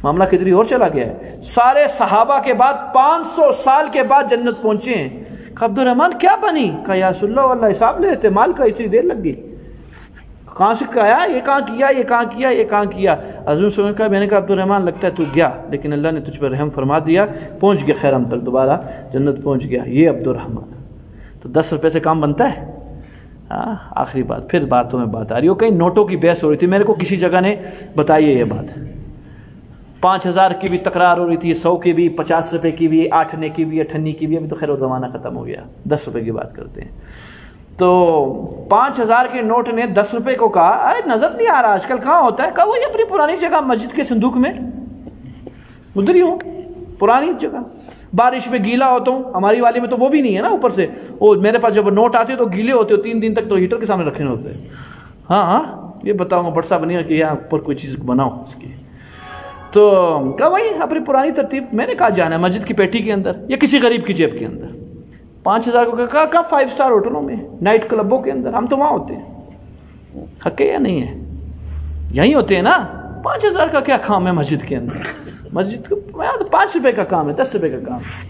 معاملہ کدھر اور چلا گیا ہے. سارے صحابہ کے بعد 500 سال کے بعد جنت پہنچے ہیں. کہا عبد الرحمن کیا بنی؟ کہا یا رسول اللہ واللہ حساب لے رہے تھے، مال کا اتنی دیر لگ گئی. کہاں سے آیا، یہ کہاں کیا، یہ کہاں کیا، یہ کہاں کیا. حضور صلی اللہ علیہ وسلم نے کہا، میں نے کہا عبد الرحمن لگتا ہے تو گیا، لیکن اللہ نے تجھ پر رحم فرما دیا، پہنچ گیا خیر ہم تک، دوبارہ جنت پہنچ گیا. یہ عبد الرحمن. تو 10 روپے سے کام بنتا ہے؟ آخری بات، پھر باتوں میں بات آ رہی ہو، کہیں نوٹوں کی بحث ہو رہی تھی، میرے کو کسی جگہ نے بتائی ہے یہ بات. 5000 کی بھی تکرار ہو رہی تھی، 100 کی بھی، 50 روپے کی بھی، 8 آنے کی بھی، 8 آنے کی بھی. ابھی تو خیر وہ زمانہ ختم ہو گیا، 10 روپے کی بات کرتے ہیں. تو 5000 کے نوٹ نے 10 روپے کو کہا، نظر نہیں آ رہا آج کل کہاں ہوتا ہے. کہا وہی اپنی پرانی جگہ مسجد کے صندوق میں، ادھر ہی ہوں، پرانی جگہ. بارش میں گیلا ہوتا ہوں، ہماری والی میں تو وہ بھی نہیں ہے نا اوپر سے. وہ میرے پاس جب نوٹ آتے تو گیلے ہوتے ہو، 3 دن تک تو ہیٹر کے سامنے رکھنے ہوتے ہیں. ہاں یہ بتاؤں گا بڑسا بنی کہ یہاں اوپر کوئی چیز بناؤ اس کی. تو کہا وہی اپنی پرانی ترتیب. میں نے کہا جانا ہے مسجد کی پیٹی کے اندر یا کسی غریب کی جیب کے اندر. 5000 کو کہا 5 اسٹار ہوٹلوں میں، نائٹ کلبوں کے اندر، ہم تو وہاں ہوتے ہیں. حق ہے یا نہیں ہے؟ یہیں ہوتے ہیں نا. 5000 کا کیا کام ہے مسجد کے اندر؟ مسجد کو 5 روپے کا کام ہے، 10 روپے کا کام ہے.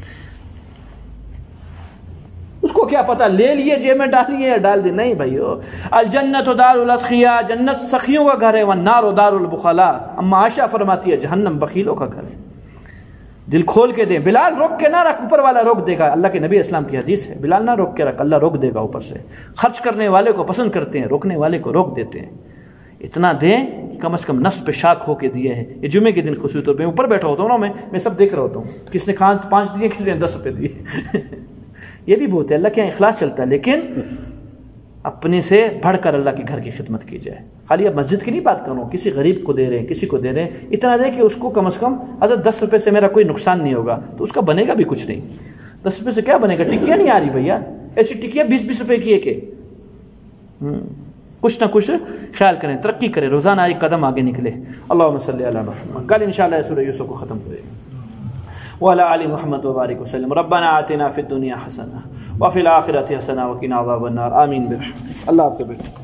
اس کو کیا پتا لے لیے جیب میں ڈالیے یا ڈال دے. نہیں بھائیو، الجنت دار الاسخیاء، جنت سخیوں کا گھر ہے، والنار دار البخلاء، اما عائشہ فرماتی ہے جہنم بخیلوں کا گھر ہے. دل کھول کے دیں. بلال روک کے نہ رکھ، اوپر والا روک دے گا. اللہ کے نبی اسلام کی حدیث ہے، بلال نہ روک کے رکھ، اللہ روک دے گا اوپر سے. خرچ کرنے والے کو پسند کرتے ہیں، روکنے والے کو روک دیتے ہیں. اتنا دیں کم از کم نفس پہ شاک ہو کے دیے ہیں. یہ جمعے کے دن خصوصی طور پہ اوپر بیٹھا ہوتا ہوں نا، میں سب دیکھ رہا ہوتا ہوں، کس نے 5 دیے، کس نے 10 روپے دیے. یہ بھی بہت ہے، اللہ کے یہاں اخلاص چلتا ہے، لیکن اپنے سے بڑھ کر اللہ کے گھر کی خدمت کی جائے. خالی اب مسجد کی نہیں بات کروں، کسی غریب کو دے رہے ہیں، کسی کو دے رہے ہیں، اتنا دیں کہ اس کو کم از کم حضرت 10 روپے سے میرا کوئی نقصان نہیں ہوگا، تو اس کا بنے گا بھی کچھ نہیں. 10 روپے سے کیا بنے گا؟ ٹکیاں نہیں آ رہی بھیا، ایسی ٹکیاں 20-20 روپے کی ہے کہ کچھ نہ کچھ خیال کریں، ترقی کریں، روزانہ ایک قدم آگے نکلے. اللہم صلی علی محمد. کل انشاءاللہ سورہ یوسف کو ختم کریں گے. وعلى آل محمد وبارك وسلم. ربنا آتنا في الدنيا حسنة وفي الآخرة حسنة وقنا عذاب النار. آمين برحمتك. اللہ آپ کے بیٹے